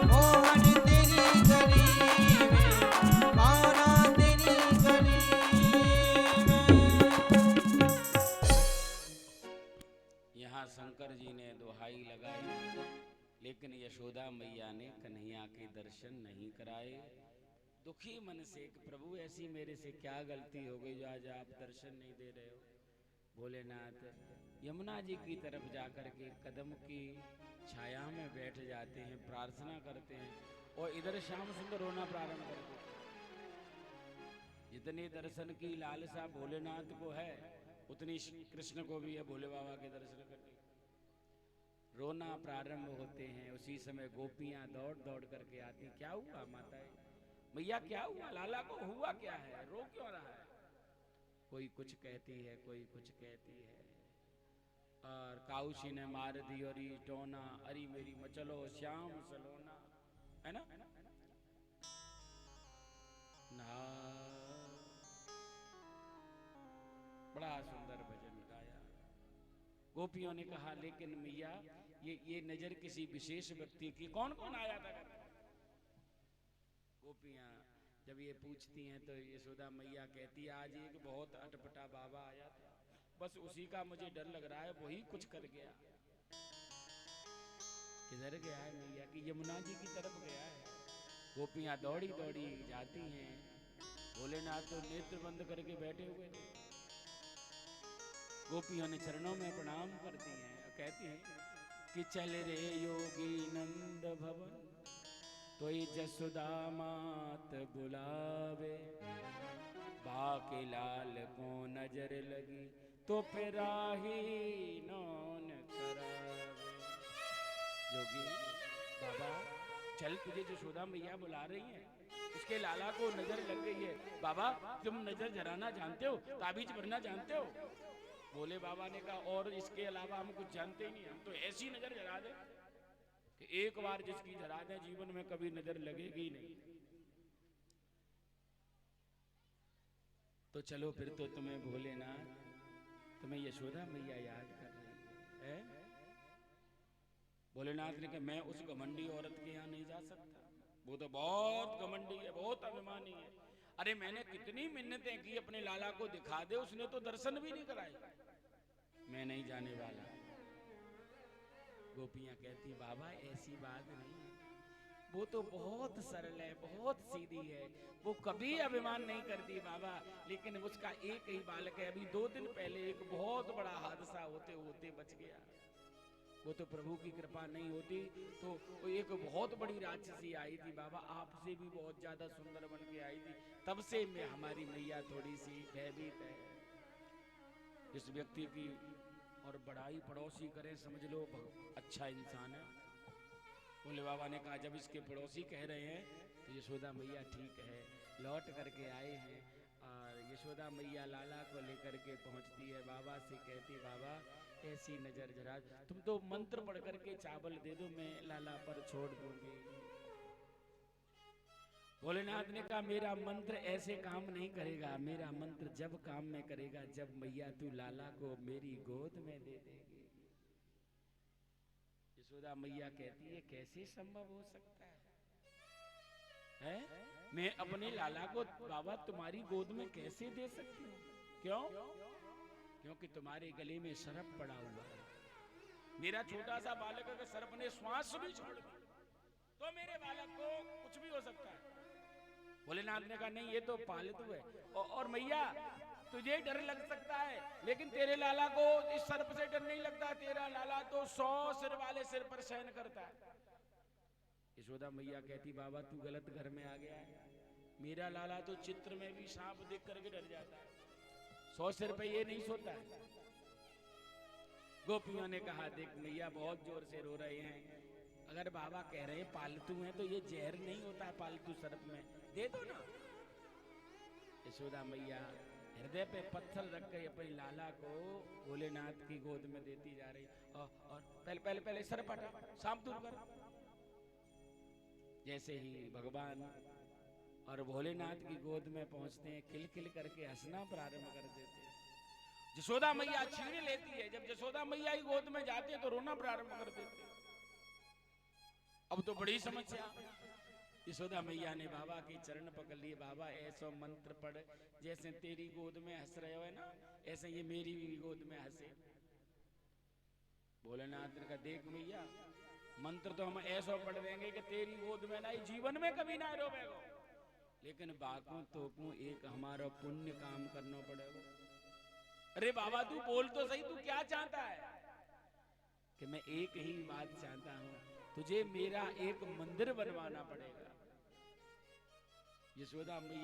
मोहन तेरी गली में, कान्हा तेरी गली में। यहाँ शंकर जी ने दुहाई लगाई, लेकिन यशोदा मैया ने कन्हैया के दर्शन नहीं कराए। दुखी मन से कि प्रभु ऐसी मेरे से क्या गलती हो गई जो आज आप दर्शन नहीं दे रहे हो। भोलेनाथ यमुना जी की तरफ जाकर के कदम की छाया में बैठ जाते हैं, प्रार्थना करते हैं, और इधर श्याम सुंदर रोना प्रारंभ कर देते। जितनी दर्शन की लालसा भोलेनाथ को है, उतनी कृष्ण को भी है भोले बाबा के दर्शन करने। रोना प्रारंभ होते हैं, उसी समय गोपियां दौड़ दौड़ करके आती। क्या हुआ माताएं, मैया क्या हुआ, लाला को हुआ क्या है, रो क्यों रहा है? कोई कुछ कहती है, कोई कुछ कहती है। और काउशी ने मार दी और टोना, अरी मेरी मचलो श्याम सलोना, है ना ना। बड़ा सुंदर भजन गाया। गोपियों ने कहा लेकिन मैया ये नजर किसी विशेष व्यक्ति की, कौन कौन आया था? गोपियां जब ये पूछती हैं तो यशोदा मैया कहती, आज एक बहुत अटपटा बाबा आया था, बस उसी का मुझे डर लग रहा है, वही कुछ कर गया। किधर गया है मैया? कि यमुना जी की तरफ गया है। गोपियां दौड़ी दौड़ी जाती हैं। भोलेनाथ तो नेत्र बंद करके बैठे हुए थे। गोपियों ने चरणों में प्रणाम करती हैं और कहती हैं कि चल रे योगी नंद भवन, तो जसोदा मात बुलावे, बाके लाल को नजर लगी, तो फिर ही नौन करावे। योगी बाबा चल, तुझे जसोदा मैया बुला रही हैं, उसके लाला को नजर लग गई है। बाबा तुम नजर जराना जानते हो, ताबीज भरना जानते हो? भोले बाबा ने कहा और इसके अलावा हम कुछ जानते ही नहीं, हम तो ऐसी नजर जरा दे कि एक बार जिसकी जरा दे जीवन में कभी नजर लगेगी नहीं। तो चलो फिर तो तुम्हें भोलेनाथ, तुम्हें यशोदा मैया याद कर रही है। भोलेनाथ ने कहा मैं उस घमंडी औरत के यहाँ नहीं जा सकता, वो तो बहुत घमंडी है, बहुत अभिमानी है। अरे मैंने कितनी मिन्नतें की अपने लाला को दिखा दे, उसने तो दर्शन भी नहीं कराए, मैं नहीं जाने वाला। गोपियां कहती बाबा ऐसी बात नहीं है, वो तो बहुत सरल है, बहुत सीधी है, वो कभी अभिमान नहीं करती बाबा, लेकिन उसका एक ही बालक है। अभी 2 दिन पहले एक बहुत बड़ा हादसा होते होते बच गया। वो तो प्रभु की कृपा नहीं होती तो एक बहुत बड़ी राक्षसी आई थी बाबा, आपसे भी बहुत ज्यादा सुंदर बन के आई थी, तब से मैं हमारी मैया थोड़ी सी भयभीत है। इस व्यक्ति की और बड़ाई पड़ोसी करे समझ लो अच्छा इंसान है। भोले बाबा ने कहा जब इसके पड़ोसी कह रहे हैं तो यशोदा मैया ठीक है। लौट करके आए हैं और यशोदा मैया लाला को लेकर के पहुंचती है, बाबा से कहती बाबा ऐसी नजर जरा, तुम तो मंत्र पढ़ करके चावल दे दो, मैं लाला पर छोड़ दूंगी। भोलेनाथ ने कहा मेरा मंत्र ऐसे काम नहीं करेगा, मेरा मंत्र जब काम में करेगा जब मैया तू लाला को मेरी गोद में दे देगी। यशोदा मैया कहती है कैसे संभव हो सकता है? मैं अपने लाला को बाबा तुम्हारी गोद में कैसे दे सकती हूँ? क्यों? क्योंकि तुम्हारे गले में सर्प पड़ा हुआ है। मेरा छोटा सा बालक अगर सर्प ने श्वास भी छोड़ दी तो मेरे बालक को कुछ भी हो सकता है। भोलेनाथ ने कहा नहीं, ये तो पालतू है। और मैया तुझे डर लग सकता है, लेकिन तेरे लाला को इस सर्प से डर नहीं लगता। तेरा लाला तो 100 सिर वाले सिर पर शयन करता है। यशोदा मैया कहती बाबा तू गलत घर में आ गया है। मेरा लाला तो चित्र में भी सांप देख करके डर जाता है, 100 सिर पे ये नहीं सोता है। गोपियों ने कहा देख मैया बहुत जोर से रो रहे हैं, अगर बाबा कह रहे हैं पालतू हैं तो ये जहर नहीं होता है पालतू सर्प में, दे दो ना। यशोदा मैया हृदय पे पत्थर रख कर अपने लाला को भोलेनाथ की गोद में देती जा रही। और पहले सर्प हटा, सांप दूर कर। जैसे ही भगवान और भोलेनाथ की गोद में पहुंचते हैं, खिलखिल करके हंसना प्रारंभ कर देते हैं। यशोदा मैया छीन लेती है। जब यशोदा मैया की गोद में जाते हैं तो रोना प्रारंभ कर देते हैं। अब तो बड़ी समस्या। यशोदा मैया ने बाबा के चरण पकड़ लिए। बाबा ऐसा मंत्र पढ़ जैसे तेरी गोद में हंस रहे हो ना, ऐसे ये मेरी भी गोद में हंसे। भोलेनाथ ने कहा देख मैया मंत्र तो हम ऐसा पढ़ देंगे कि तेरी गोद में ना ही जीवन में कभी ना रोवेगो, लेकिन बाकों तो एक हमारा पुण्य काम करना पड़ेगा। अरे बाबा तू बोल तो सही, तू क्या चाहता है? कि मैं एक ही बात चाहता हूं, तुझे मेरा एक मंदिर बनवाना पड़ेगा। यशोदा मैया